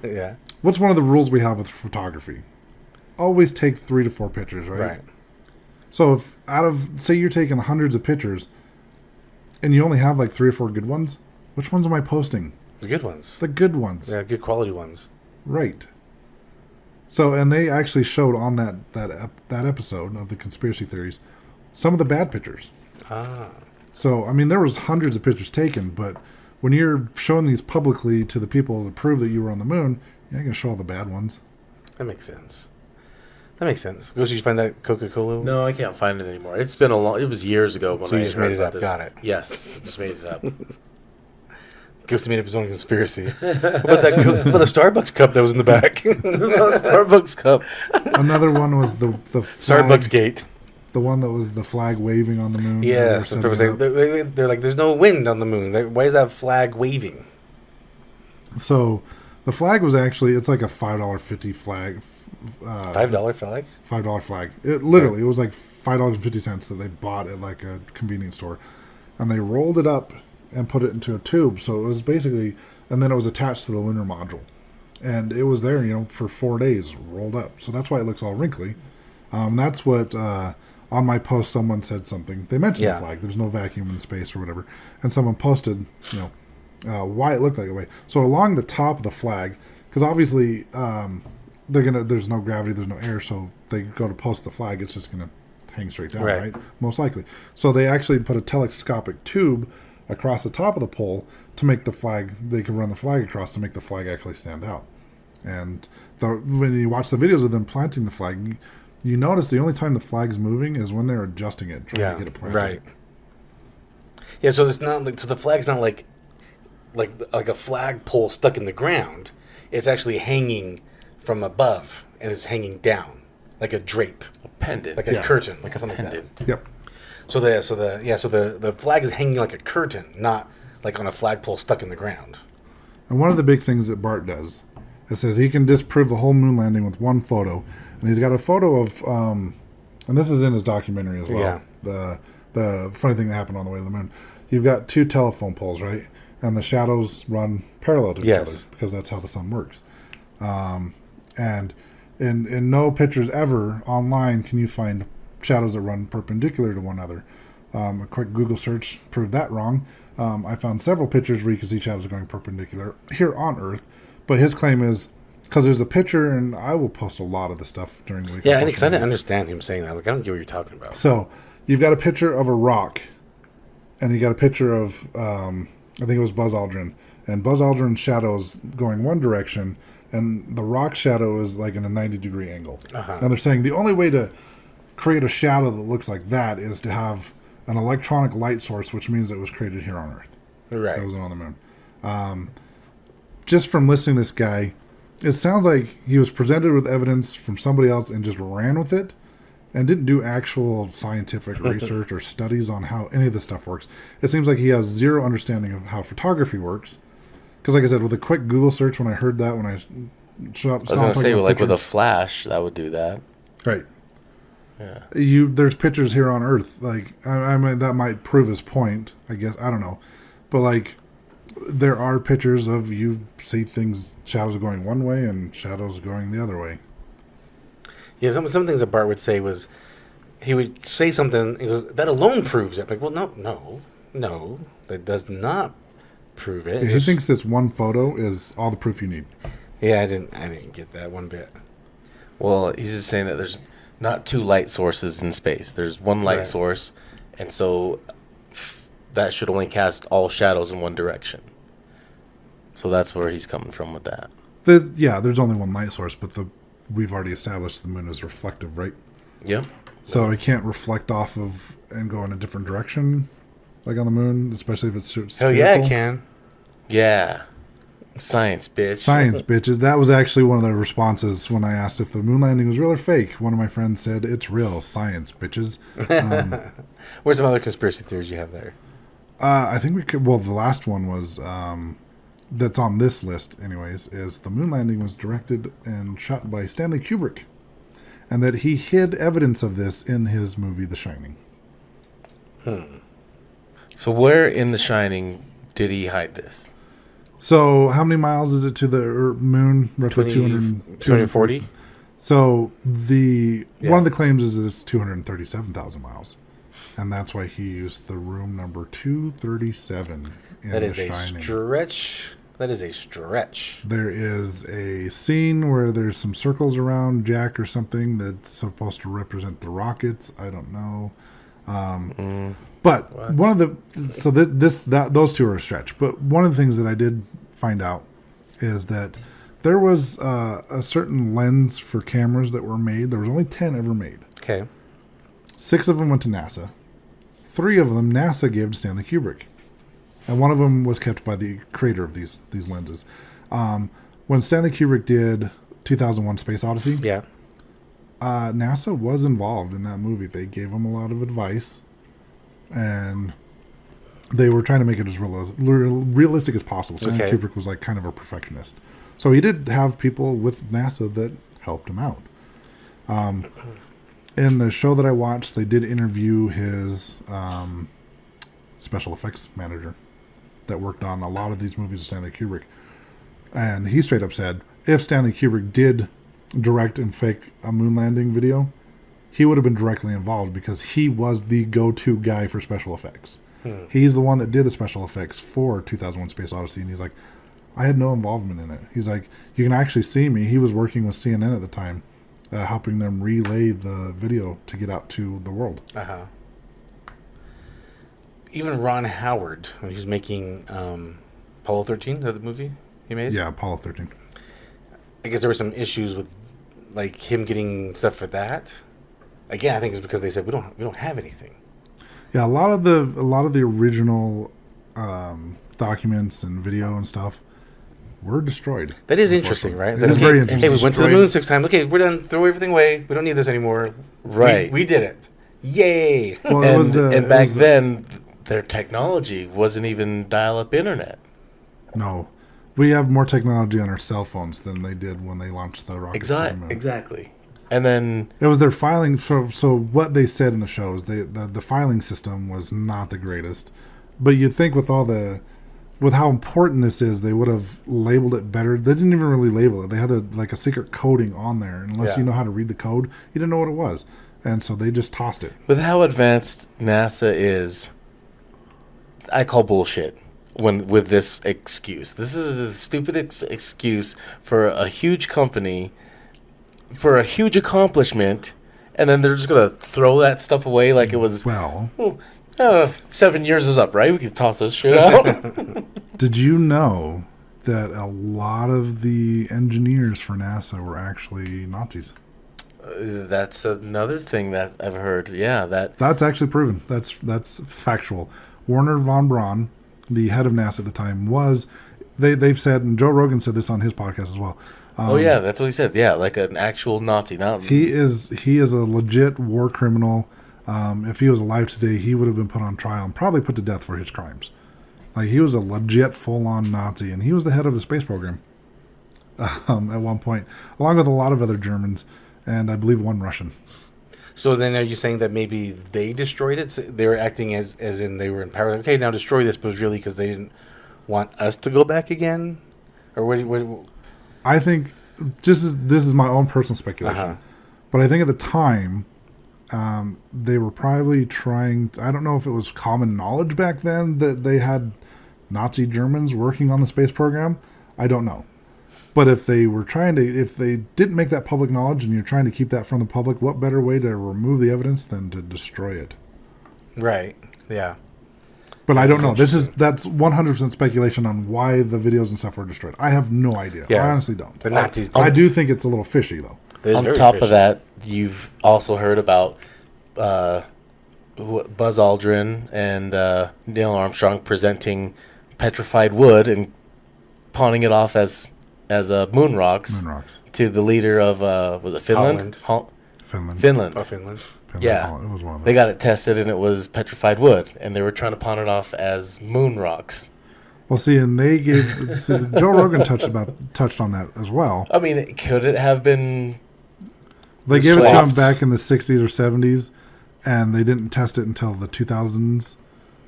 Yeah.
What's one of the rules we have with photography? Always take 3 to 4 pictures, right?
Right.
So if out of, say you're taking hundreds of pictures and you only have like 3 or 4 good ones, which ones am I posting?
The good ones.
The good ones.
Yeah, good quality ones.
Right. So, and they actually showed on that episode of the conspiracy theories some of the bad pictures.
Ah.
So, I mean, there was hundreds of pictures taken, but when you're showing these publicly to the people to prove that you were on the moon, you're not going to show all the bad ones.
That makes sense. That makes sense. Ghost, did you find that Coca-Cola?
No, I can't find it anymore. It's been it was years ago when
So you
I
just
heard
made it
about
up.
this.
Got it.
Yes, just made it up.
Ghost made up his own conspiracy. What about the Starbucks cup that was in the back?
Starbucks cup.
Another one was the flag,
Starbucks gate.
the one that was the flag waving on the moon.
Yes.
They
The
were
purpose,
setting it
like, they're like, there's no wind on the moon. Why is that flag waving?
up. So the flag was actually, it's like a $5.50 flag.
$5 flag?
$5 flag. It literally, it was like $5.50 that they bought at like a convenience store, and they rolled it up and put it into a tube. So it was basically, and then it was attached to the lunar module, and it was there, for 4 days rolled up. So that's why it looks all wrinkly. That's what on my post someone said something. They mentioned the flag. There's no vacuum in space or whatever, and someone posted, why it looked like that way. So along the top of the flag, because obviously there's no gravity, there's no air, so they go to post the flag, it's just gonna hang straight down, right? Most likely. So they actually put a telescopic tube across the top of the pole to make the flag, they can run the flag across to make the flag actually stand out. And when you watch the videos of them planting the flag, you notice the only time the flag's moving is when they're adjusting it, trying to get it planted.
Right. Yeah, so it's not like, so the flag's not like a flag pole stuck in the ground. It's actually hanging from above, and it's hanging down like a drape,
A pendant.
like a curtain, like something like that.
pendant.
Yep.
So the flag is hanging like a curtain, not like on a flagpole stuck in the ground.
And one of the big things that Bart does, it says he can disprove the whole moon landing with one photo, and he's got a photo of, and this is in his documentary as well.
Yeah.
The funny thing that happened on the way to the moon. You've got 2 telephone poles, right? And the shadows run parallel to each other because that's how the sun works. And in no pictures ever online can you find shadows that run perpendicular to one another. A quick Google search proved that wrong. I found several pictures where you can see shadows going perpendicular here on Earth, but his claim is because there's a picture, and I will post a lot of the stuff during the week.
Yeah, because I didn't understand him saying that. Like, I don't get what you're talking about.
So you've got a picture of a rock, and you got a picture of I think it was Buzz Aldrin, and Buzz Aldrin's shadow is going one direction, and the rock shadow is like in a 90-degree angle. And they're saying the only way to create a shadow that looks like that is to have an electronic light source, which means it was created here on Earth.
Right.
That wasn't on the moon. Just from listening to this guy, it sounds like he was presented with evidence from somebody else and just ran with it and didn't do actual scientific research or studies on how any of this stuff works. It seems like he has zero understanding of how photography works. Because like I said, with a quick Google search, when I heard that, when I saw
I was going to say,
about
like with a
pictures-
flash, that would do that.
Right.
Yeah.
There's pictures here on Earth. Like, I mean, that might prove his point, I guess. I don't know. But, like, there are pictures of you see things, shadows going one way and shadows going the other way.
Yeah, some things that Bart would say was, he would say something, he goes, that alone proves it. I'm like, well, no, that does not prove it.
He thinks this one photo is all the proof you need.
Yeah, I didn't get that one bit.
Well, he's just saying that there's not 2 light sources in space. There's one light source, and so that should only cast all shadows in one direction. So that's where he's coming from with that.
There's only one light source, but we've already established the moon is reflective, right?
Yep.
So it can't reflect off of and go in a different direction, like on the moon, especially if it's
Hell yeah, it
spherical.
can.
Yeah. Science, bitch.
Science, bitches. That was actually one of the responses when I asked if the moon landing was real or fake. One of my friends said, it's real. Science, bitches.
Where's some other conspiracy theories you have there?
I think we could. Well, the last one was that's on this list, anyways, is the moon landing was directed and shot by Stanley Kubrick, and that he hid evidence of this in his movie The Shining.
So where in The Shining did he hide this?
So how many miles is it to the moon? Roughly
240.
So one of the claims is that it's 237,000 miles, and that's why he used the room number 237 in
That is
The
a
Shining.
stretch. That is a stretch.
There is a scene where there's some circles around Jack or something that's supposed to represent the rockets. I don't know. But
What?
one of those two are a stretch. But one of the things that I did find out is that there was a certain lens for cameras that were made. There was only 10 ever made.
Okay.
6 of them went to NASA. 3 of them NASA gave to Stanley Kubrick. And one of them was kept by the creator of these lenses. When Stanley Kubrick did 2001 Space Odyssey,
Yeah.
NASA was involved in that movie. They gave him a lot of advice, and they were trying to make it as realistic as possible. Stanley
Okay.
Kubrick was like kind of a perfectionist. So he did have people with NASA that helped him out. In the show that I watched, they did interview his special effects manager that worked on a lot of these movies with Stanley Kubrick. And he straight up said, if Stanley Kubrick did direct and fake a moon landing video, he would have been directly involved because he was the go-to guy for special effects. He's the one that did the special effects for 2001 Space Odyssey, and he's like, I had no involvement in it. He's like, you can actually see me. He was working with CNN at the time, helping them relay the video to get out to the world.
Uh-huh. Even Ron Howard, when he was making Apollo 13, the movie he made.
Yeah, Apollo 13.
I guess there were some issues with like him getting stuff for that. Again, I think it's because they said we don't have anything.
Yeah, a lot of the original documents and video and stuff were destroyed.
That is interesting, right?
It is very interesting.
Hey, we went to the
Destroyed.
moon 6 times. Okay, we're done. Throw everything away. We don't need this anymore.
Right.
We did it. Yay.
Well,
And back then, their technology wasn't even dial-up internet.
No. We have more technology on our cell phones than they did when they launched the rockets to the moon.
Exactly. And then
It was their filing. So what they said in the show is the filing system was not the greatest. But you'd think with how important this is, they would have labeled it better. They didn't even really label it. They had a secret coding on there. And unless
Yeah.
you know how to read the code, you didn't know what it was. And so they just tossed it.
with how advanced NASA is, I call bullshit with this excuse. This is a stupid excuse for a huge company, for a huge accomplishment, and then they're just gonna throw that stuff away like it was.
Well,
7 years is up, right? We can toss this shit out.
did you know that a lot of the engineers for NASA were actually Nazis?
That's another thing that I've heard. Yeah,
That's actually proven. That's factual. Werner von Braun, the head of NASA at the time, they've said, and Joe Rogan said this on his podcast as well.
oh yeah, that's what he said. Yeah, like an actual Nazi. Not
He is a legit war criminal. If he was alive today, he would have been put on trial and probably put to death for his crimes. Like, he was a legit full-on Nazi, and he was the head of the space program at one point, along with a lot of other Germans, and I believe one Russian.
So then are you saying that maybe they destroyed it? So they were acting as in they were in power. Okay, now destroy this, but it was really because they didn't want us to go back again? Or what
I think this is my own personal speculation,
Uh-huh.
but I think at the time they were probably trying. I don't know if it was common knowledge back then that they had Nazi Germans working on the space program. I don't know, but if they didn't make that public knowledge and you're trying to keep that from the public, what better way to remove the evidence than to destroy it?
Right. Yeah.
But I don't know. That's 100% speculation on why the videos and stuff were destroyed. I have no idea.
Yeah.
I honestly don't.
The Nazis.
I do think it's a little fishy, though.
It is
On
very
top
fishy.
of that, you've also heard about Buzz Aldrin and Neil Armstrong presenting petrified wood and pawning it off as moon rocks
Moon rocks.
to the leader of was it Finland?
Finland.
Finland.
Oh, Finland.
Yeah.
Holland. It was one of
They
them.
got it tested and it was petrified wood, and they were trying to pawn it off as moon rocks.
Well, see, and they gave Joe Rogan touched on that as well.
I mean, could it have been?
They gave it to him
Swapped.
back in the 60s or 70s, and they didn't test it until the 2000s.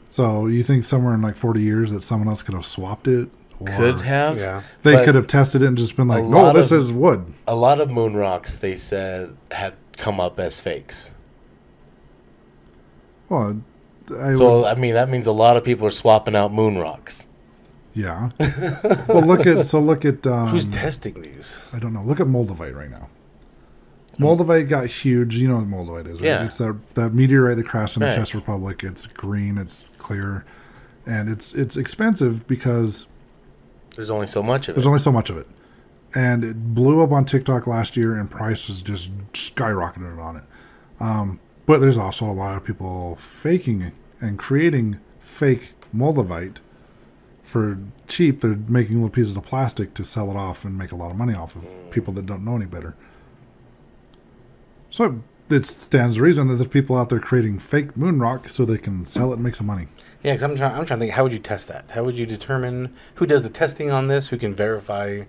So you think somewhere in like 40 years that someone else could have swapped it? Or
Could have.
Yeah.
They
but
could have tested it and just been like,
a
no,
lot
this
of-
is wood.
A lot of moon rocks, they said, had come up as fakes.
Well,
So I mean, that means a lot of people are swapping out moon rocks.
yeah. Well, look at
Who's testing these?
I don't know. Look at Moldavite right now. Moldavite got huge. You know what Moldavite is, right?
Yeah.
It's that meteorite that crashed in the
Right.
Czech Republic. It's green. It's clear, and it's expensive because
There's only so much of
there's
it.
only so much of it. And it blew up on TikTok last year, and prices just skyrocketed on it. But there's also a lot of people faking and creating fake Moldavite for cheap. They're making little pieces of plastic to sell it off and make a lot of money off of people that don't know any better. So it stands to reason that there's people out there creating fake moon rock so they can sell it and make some money.
Yeah, because I'm trying to think, how would you test that? How would you determine who does the testing on this? Who can verify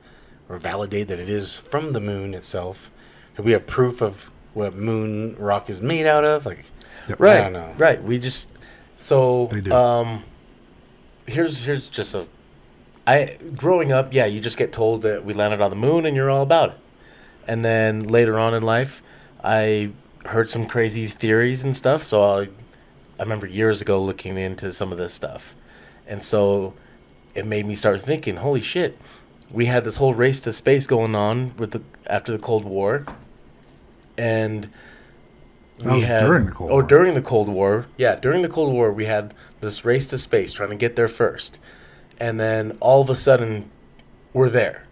or validate that it is from the moon itself? Do we have proof of what moon rock is made out of? Like,
Yep.
Right.
I don't know.
Right. We just so
They do.
here's just growing up, yeah, you just get told that we landed on the moon and you're all about it. And then later on in life, I heard some crazy theories and stuff, so I remember years ago looking into some of this stuff. And so it made me start thinking, holy shit, we had this whole race to space going on after the Cold War. And
That was during the Cold War.
during the Cold War. Yeah, during the Cold War, we had this race to space, trying to get there first. And then all of a sudden, we're there.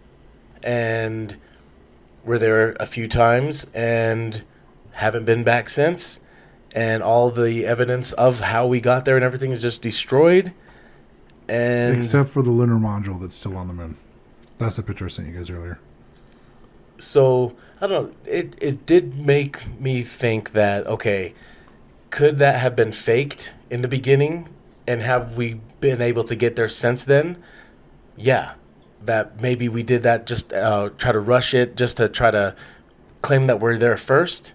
And we're there a few times and haven't been back since. And all the evidence of how we got there and everything is just destroyed. And
Except for the lunar module that's still on the moon. That's the picture I sent you guys earlier.
so, I don't know. It did make me think that, okay, could that have been faked in the beginning? And have we been able to get there since then? Yeah. That maybe we did that just try to rush it, just to try to claim that we're there first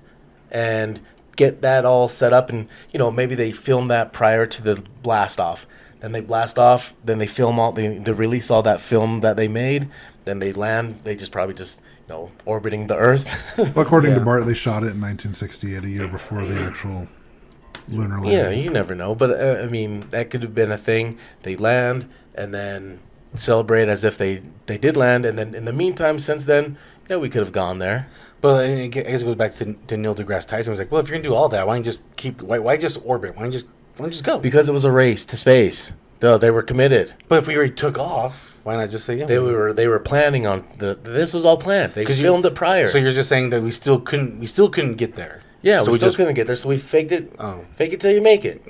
and get that all set up. And, maybe they filmed that prior to the blast off. Then they blast off, then they film they release all that film that they made. Then they land, they probably orbiting the Earth.
Well, according to
Yeah.
Bart, they shot it in 1968, a year before the actual lunar landing.
Yeah, you never know. But, I mean, that could have been a thing. They land and then celebrate as if they did land. And then in the meantime, since then, yeah, we could have gone there.
But I guess it goes back to Neil deGrasse Tyson. He was like, well, if you're going to do all that, why don't you just why just orbit? Why don't you just go?
Because it was a race to space. They were committed.
But if we already took off, why not just say, yeah?
They were planning on this was all planned. They
'Cause
filmed it prior.
So you're just saying that we still couldn't get there.
yeah,
so
we still couldn't get there, so we faked it.
Oh.
Fake it till you make it.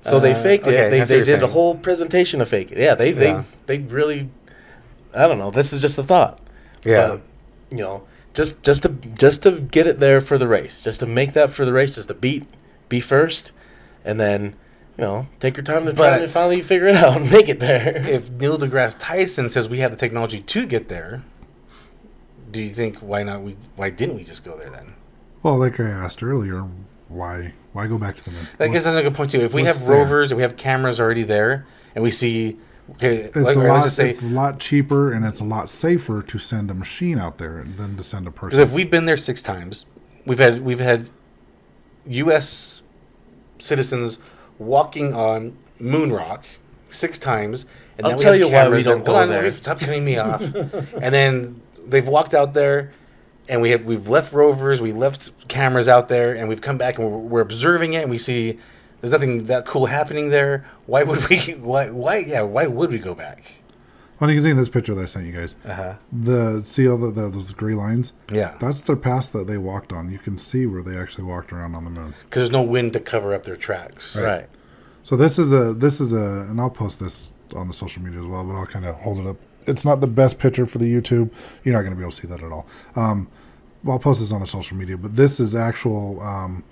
So they faked
okay,
it. They
that's what you're
did a
saying.
whole presentation of fake it. Yeah, they really. I don't know. This is just a thought.
Yeah.
But, just to get it there for the race, just to make that for the race, just to be first, and then take your time to try
But-
and finally figure it out and make it there.
If Neil deGrasse Tyson says we have the technology to get there, do you think why didn't we just go there then?
Well, like I asked earlier, why go back to the moon?
I guess that's a good point too. If we
What's
have
there?
rovers and we have cameras already there, and we see, okay,
It's
let's just say,
it's a lot cheaper and it's a lot safer to send a machine out there than to send a
because
person.
if we've been there 6 times, we've had U.S. citizens walking on moon rock 6 times, and
I'll
then we
tell
have
you why we
cameras
don't go
hold on,
there.
Stop cutting me off. And then they've walked out there, and we've left rovers, we left cameras out there, and we've come back and we're observing it, and we see there's nothing that cool happening there. Why would we? Why would we go back?
Well, you can see in this picture that I sent you guys, see all those gray lines?
Yeah,
That's their path that they walked on. You can see where they actually walked around on the moon.
because there's no wind to cover up their tracks.
Right.
So this is a, and I'll post this on the social media as well, but I'll kind of hold it up. It's not the best picture for the YouTube. You're not going to be able to see that at all. Well, I'll post this on the social media, but this is actual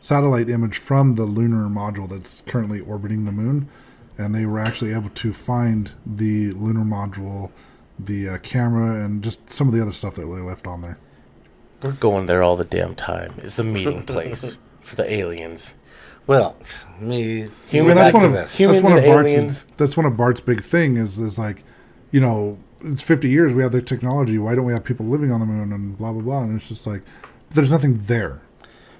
satellite image from the lunar module that's currently orbiting the moon. and they were actually able to find the lunar module, the camera, and just some of the other stuff that they left on there.
We're going there all the damn time. It's the meeting place for the aliens.
Well,
that's one of
aliens.
That's one of Bart's big thing is like, it's 50 years, we have the technology. Why don't we have people living on the moon and blah, blah, blah. And it's just like, there's nothing there.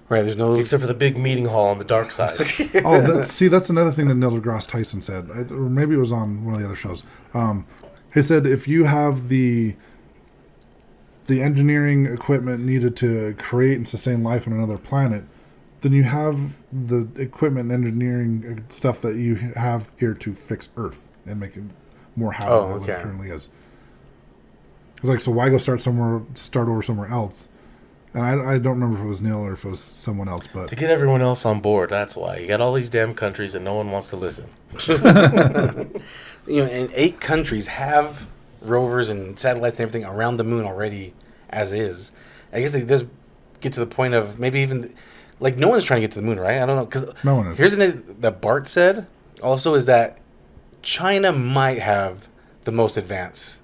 Right, there's no...
Except for the big meeting hall on the dark side.
That's another thing that Neil deGrasse Tyson said. Or maybe it was on one of the other shows. He said if you have the engineering equipment needed to create and sustain life on another planet, then you have the equipment and engineering stuff that you have here to fix Earth and make it more habitable than it currently is. It's like, so why go start over somewhere else? And I don't remember if it was Neil or if it was someone else, but
to get everyone else on board, that's why. You got all these damn countries and no one wants to listen.
And 8 countries have rovers and satellites and everything around the moon already as is. I guess they just get to the point of maybe even... Like, no one's trying to get to the moon, right? I don't know. Cause
no one is.
Here's the thing that Bart said also is that China might have the most advanced,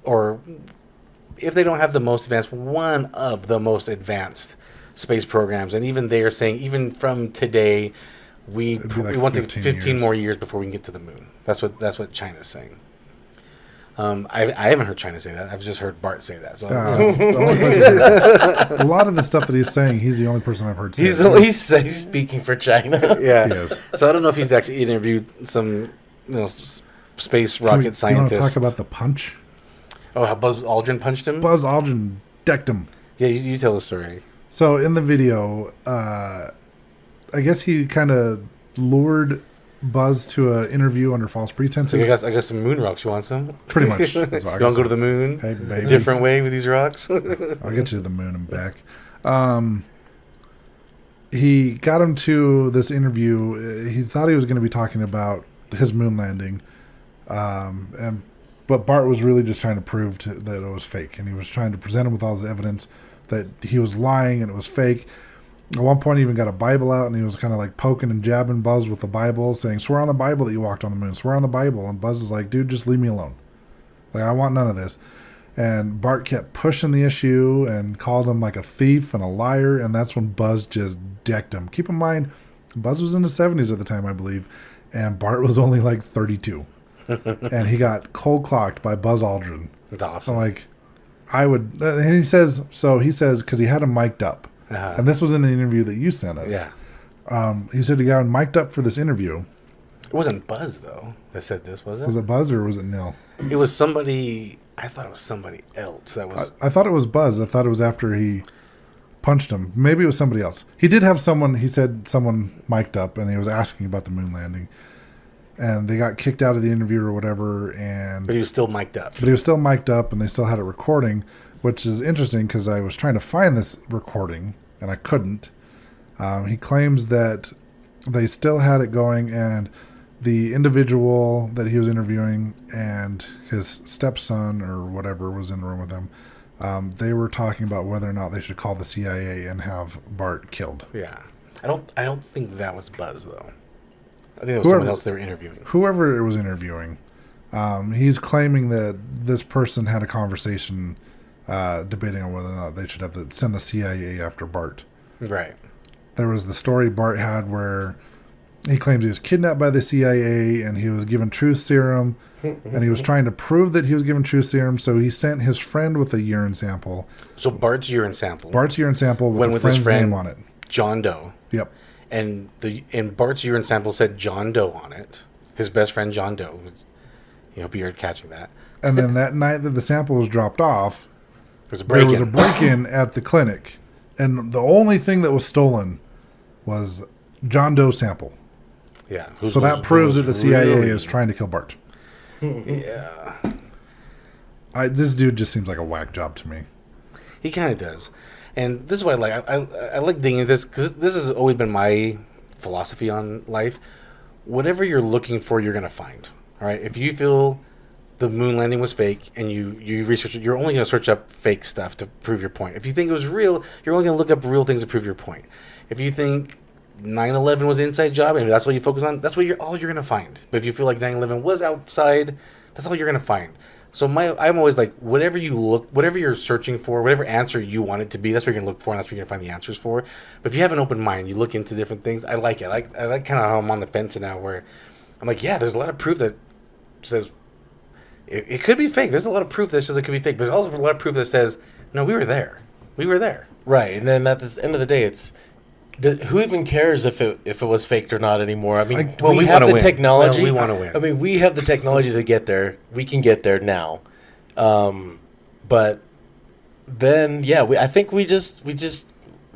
or if they don't have the most advanced, one of the most advanced space programs. And even they are saying, even from today, we want 15 more years before we can get to the moon. That's what China's saying. I haven't heard China say that. I've just heard Bart say that. So
a lot of the stuff that he's saying, he's the only person I've heard say
he's speaking for China.
Yeah.
He is.
So I don't know if he's actually interviewed some space rocket scientists.
Do you want to talk about the punch?
Oh, how Buzz Aldrin punched him?
Buzz Aldrin decked him.
Yeah, you tell the story.
So in the video, I guess he kind of lured Buzz to an interview under false pretenses.
I got some moon rocks. You want some?
Pretty much.
You want to go to the moon?
Hey, baby.
A different way with these rocks?
I'll get you to the moon and back. He got him to this interview. He thought he was going to be talking about his moon landing. But Bart was really just trying to prove that it was fake. And he was trying to present him with all the evidence that he was lying and it was fake. At one point, he even got a Bible out, and he was kind of like poking and jabbing Buzz with the Bible, saying, "Swear on the Bible that you walked on the moon. Swear on the Bible." And Buzz is like, "Dude, just leave me alone. Like, I want none of this." And Bart kept pushing the issue and called him like a thief and a liar, and that's when Buzz just decked him. Keep in mind, Buzz was in his 70s at the time, I believe, and Bart was only like 32. And he got cold clocked by Buzz Aldrin.
That's awesome.
I'm like, and he says, because he had him mic'd up.
Uh-huh.
And this was in the interview that you sent us.
Yeah.
He said he got him mic'd up for this interview.
It wasn't Buzz, though, that said this, was it?
Was it Buzz or was it Neil?
It was somebody... I thought it was somebody else. That was...
I thought it was Buzz. I thought it was after he punched him. Maybe it was somebody else. He did have someone, he said someone mic'd up, and he was asking about the moon landing. And they got kicked out of the interview or whatever. But
he was still mic'd up.
But he was still mic'd up, and they still had it recording, which is interesting because I was trying to find this recording, and I couldn't. He claims that they still had it going, and the individual that he was interviewing and his stepson or whatever was in the room with him, they were talking about whether or not they should call the CIA and have Bart killed.
Yeah. I don't think that was Buzz, though. I think it was someone else they were interviewing.
Whoever it was interviewing, he's claiming that this person had a conversation debating on whether or not they should have to send the CIA after Bart.
Right.
There was the story Bart had where he claims he was kidnapped by the CIA and he was given truth serum, and he was trying to prove that he was given truth serum, so he sent his friend with a urine sample.
So Bart's urine sample.
With a friend's name on it.
John Doe.
Yep.
And Bart's urine sample said John Doe on it. His best friend John Doe. I hope you're catching that.
And then that night that the sample was dropped off,
there was a
break-in at the clinic, and the only thing that was stolen was John Doe sample.
Yeah.
So that proves that the CIA is trying to kill Bart.
Yeah.
This dude just seems like a whack job to me.
He kind of does. And this is why I like digging into this, because this has always been my philosophy on life. Whatever you're looking for, you're going to find. All right? If you feel the moon landing was fake and you research it, you're only going to search up fake stuff to prove your point. If you think it was real, you're only going to look up real things to prove your point. If you think 9/11 was an inside job and that's what you focus on, that's what all you're gonna find. But if you feel like 9/11 was outside, that's all you're gonna find. So I'm always like, whatever you're searching for, whatever answer you want it to be, that's what you're gonna look for, and that's what you're gonna find the answers for. But if you have an open mind, you look into different things. I like it. I like kind of how I'm on the fence now, where I'm like, yeah, there's a lot of proof that says it could be fake. There's a lot of proof that says it could be fake, but there's also a lot of proof that says, no, we were there. We were there.
Right, and then at the end of the day, it's who even cares if it was faked or not anymore? I mean, we have the technology.
Well, we want to win.
I mean, we have the technology to get there. We can get there now, but then I think we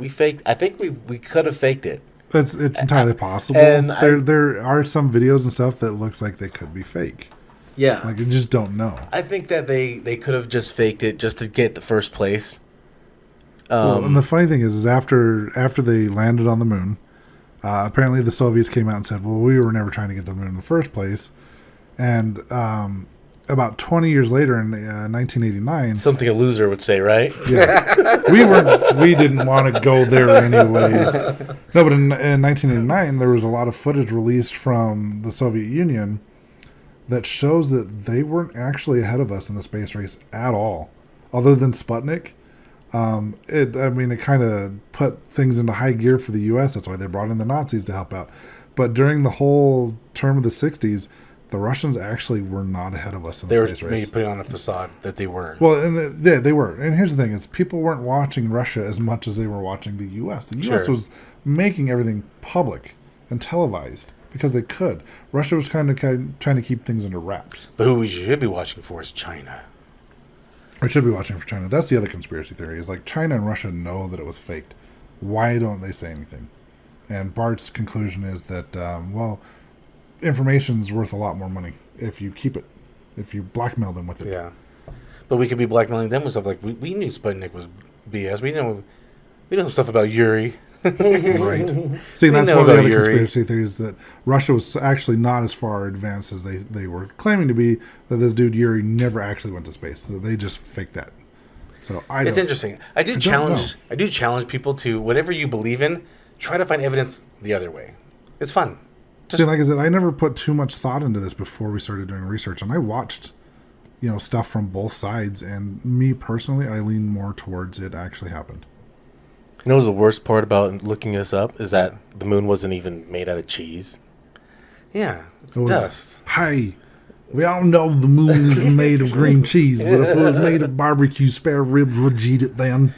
faked. I think we could have faked it.
It's entirely possible.
And
there are some videos and stuff that looks like they could be fake.
Yeah,
like you just don't know.
I think that they could have just faked it just to get the first place.
Well, and the funny thing is after they landed on the moon, apparently the Soviets came out and said, well, we were never trying to get to the moon in the first place. And about 20 years later in 1989...
Something a loser would say, right?
Yeah. We didn't want to go there anyways. No, but in 1989, there was a lot of footage released from the Soviet Union that shows that they weren't actually ahead of us in the space race at all, other than Sputnik. It kind of put things into high gear for the U.S. That's why they brought in the Nazis to help out. But during the whole term of the 60s, the Russians actually were not ahead of us in the space race.
They were maybe putting on a facade that they were.
Well, and they were. And here's the thing: is people weren't watching Russia as much as they were watching the U.S. The U.S. was making everything public and televised because they could. Russia was kind of trying to keep things under wraps.
But who we should be watching for is China.
We should be watching for China. That's the other conspiracy theory, is like China and Russia know that it was faked. Why don't they say anything? And Bart's conclusion is that, information's worth a lot more money if you keep it, if you blackmail them with it.
Yeah. But we could be blackmailing them with stuff like, we knew Sputnik was BS. We know stuff about Yuri.
Right. See, that's one of the other conspiracy theories, that Russia was actually not as far advanced as they were claiming to be, that this dude Yuri never actually went to space. So they just faked that. So it's
interesting. I do challenge people to, whatever you believe in, try to find evidence the other way. It's fun.
See, like I said, I never put too much thought into this before we started doing research, and I watched, stuff from both sides, and me personally, I lean more towards it actually happened.
You know, the worst part about looking this up is that the moon wasn't even made out of cheese.
Yeah, it's dust.
Hey, we all know the moon is made of green cheese, but if it was made of barbecue spare ribs, would you eat it then?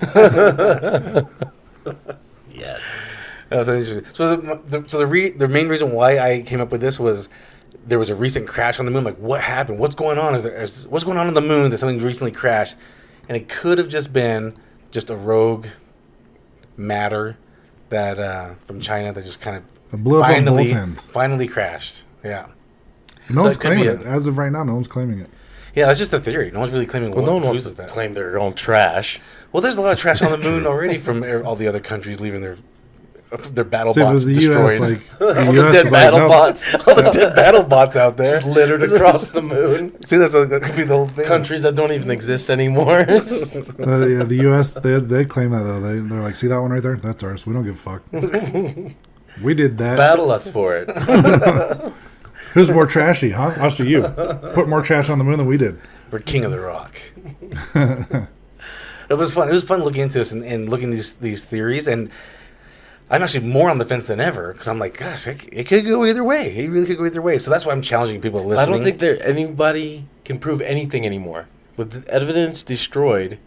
Yes.
That was interesting. So the main reason why I came up with this was there was a recent crash on the moon. Like, what happened? What's going on? What's going on the moon that something recently crashed? And it could have just been just a rogue matter that from China that just kind of
blew up on both ends.
Finally crashed. Yeah.
No one's claiming it. As of right now, no one's claiming it.
Yeah, that's just the theory. No one's really claiming.
Well, no one wants to claim their own trash.
Well, there's a lot of trash on the moon already from all the other countries leaving their battle
so
bots
the
destroyed.
US,
all the dead battle bots.
All the dead battle bots out there.
Just littered across the moon.
See, that could be the whole thing.
Countries that don't even exist anymore.
The US, they claim that, though. They're like, see that one right there? That's ours. We don't give a fuck. We did that.
Battle us for it.
Who's more trashy, huh? Us or you? Put more trash on the moon than we did.
We're king of the rock. It was fun. It was fun looking into this and looking at these theories, and I'm actually more on the fence than ever because I'm like, gosh, it could go either way. It really could go either way. So that's why I'm challenging people listening.
I don't think anybody can prove anything anymore. With the evidence destroyed,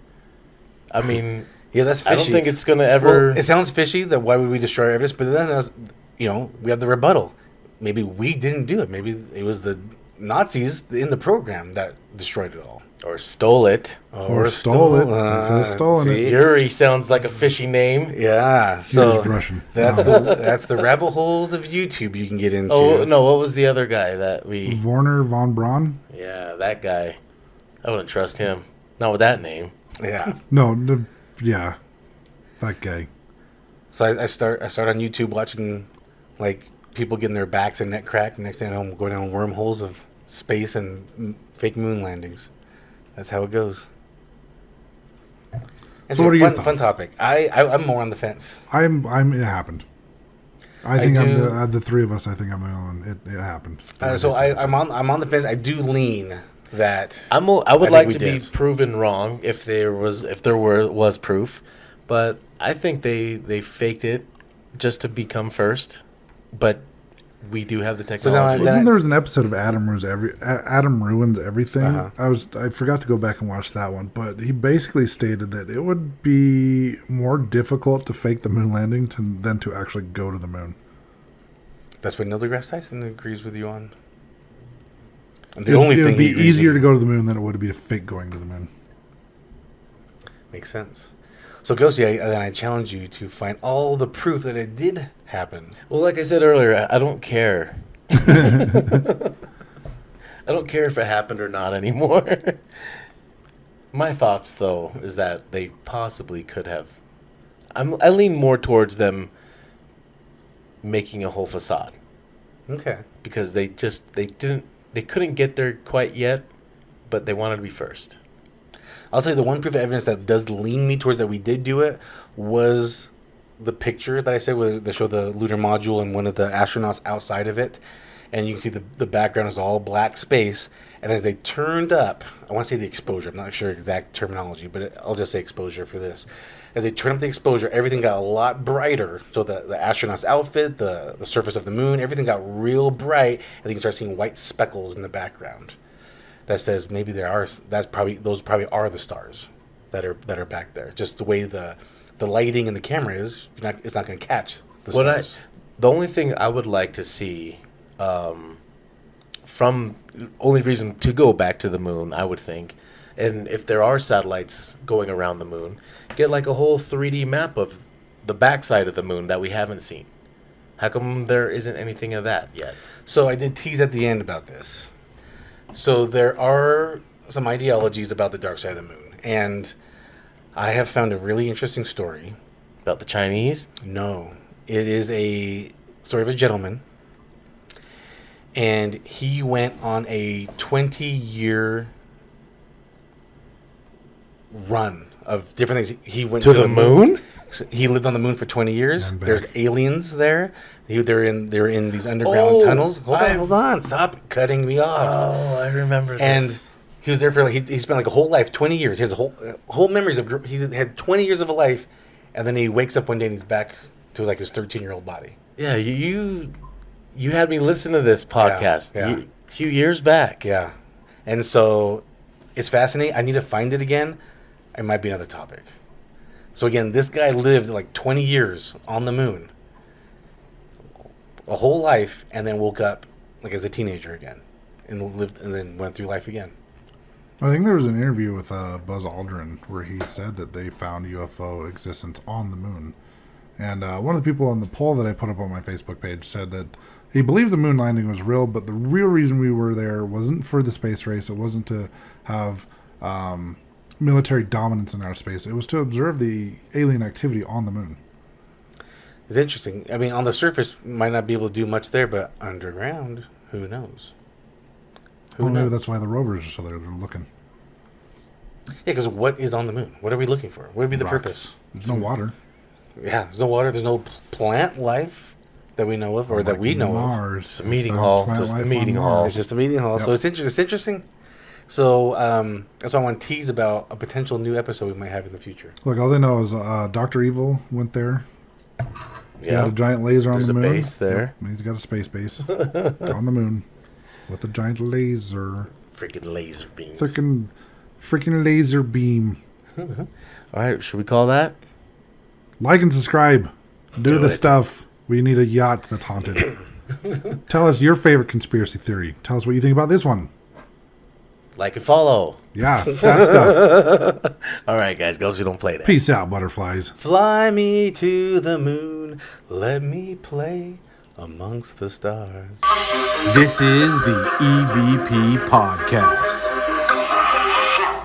I mean,
yeah, that's fishy.
I don't think it's going to ever...
Well, it sounds fishy that why would we destroy evidence, but then, we have the rebuttal. Maybe we didn't do it. Maybe it was the Nazis in the program that destroyed it all.
Or stole it.
Or stole it. Stolen it.
Yuri sounds like a fishy name.
Yeah. So
Russian.
That's the rabbit holes of YouTube you can get into.
Oh, no. What was the other guy that we...
Werner von Braun?
Yeah, that guy. I wouldn't trust him. Not with that name.
Yeah.
No, yeah. That guy.
So I start on YouTube watching, like, people getting their backs and neck cracked. Next thing I know, I'm going down wormholes of space and fake moon landings. That's how it goes.
So what are your thoughts?
Fun topic. I'm more on the fence.
It happened. I think the three of us. I think I'm the only one. It happened.
I'm on the fence. I do lean that.
I would like to be
did.
proven wrong if there was proof, but I think they faked it just to become first. But we do have the technology.
Wasn't there was an episode of Adam Ruins Everything?
Uh-huh.
I forgot to go back and watch that one, but he basically stated that it would be more difficult to fake the moon landing than to actually go to the moon.
That's what Neil deGrasse Tyson agrees with you on. And
It would be easier to go to the moon than it would be to fake going to the moon.
Makes sense. So, Ghosty, then I challenge you to find all the proof that it did happen.
Well, like I said earlier, I don't care. I don't care if it happened or not anymore. My thoughts, though, is that they possibly could have. I lean more towards them making a whole facade.
Okay.
Because they couldn't get there quite yet, but they wanted to be first.
I'll tell you the one proof of evidence that does lean me towards that we did do it was the picture that I said where they show the lunar module and one of the astronauts outside of it. And you can see the background is all black space. And as they turned up, I want to say the exposure. I'm not sure exact terminology, but I'll just say exposure for this. As they turned up the exposure, everything got a lot brighter. So the astronaut's outfit, the surface of the moon, everything got real bright. And you can start seeing white speckles in the background. That says maybe those probably are the stars that are back there. Just the way the lighting and the camera is, it's not going to catch the stars.
The only thing I would like to see, from only reason to go back to the moon, I would think, and if there are satellites going around the moon, get like a whole 3D map of the backside of the moon that we haven't seen. How come there isn't anything of that yet?
So I did tease at the end about this. So there are some ideologies about the dark side of the moon, and I have found a really interesting story.
About the Chinese?
No. It is a story of a gentleman, and he went on a 20-year run of different things. He went
to the moon?
He lived on the moon for 20 years. There's aliens there. They're in these underground tunnels. Hold on. Stop cutting me off.
Oh, I remember this.
And he was there for he spent like a whole life, 20 years. He has whole memories of he had 20 years of a life, and then he wakes up one day and he's back to like his 13-year-old body.
Yeah, you had me listen to this podcast a few years back.
Yeah. And so it's fascinating. I need to find it again. It might be another topic. So again, this guy lived like 20 years on the moon, a whole life, and then woke up like as a teenager again, and then went through life again.
I think there was an interview with Buzz Aldrin where he said that they found UFO existence on the moon. And one of the people on the poll that I put up on my Facebook page said that he believes the moon landing was real, but the real reason we were there wasn't for the space race. It wasn't to have military dominance in outer space. It was to observe the alien activity on the moon.
It's interesting. I mean, on the surface, might not be able to do much there, but underground, who knows?
Maybe that's why the rovers are still there. They're looking.
Yeah, because what is on the moon? What are we looking for? What would be the purpose?
There's no water.
Yeah, there's no water. There's no plant life that we know of, or that we know
Mars.
It's a meeting hall. Just a meeting hall.
It's just a meeting hall. Yep. So it's interesting. So that's why I want to tease about a potential new episode we might have in the future.
Look, all I know is Dr. Evil went there. He had a giant laser on the moon.
There's a base there.
Yep, he's got a space base on the moon with a giant laser.
Freaking laser beams.
Freaking laser beam.
All right, should we call that?
Like and subscribe. Do the
it.
stuff. We need a yacht that's haunted. Tell us your favorite conspiracy theory. Tell us what you think about this one.
Like and follow.
Yeah, that stuff.
All right, guys, go so you don't play that.
Peace out, butterflies.
Fly me to the moon. Let me play amongst the stars.
This is the EVP Podcast.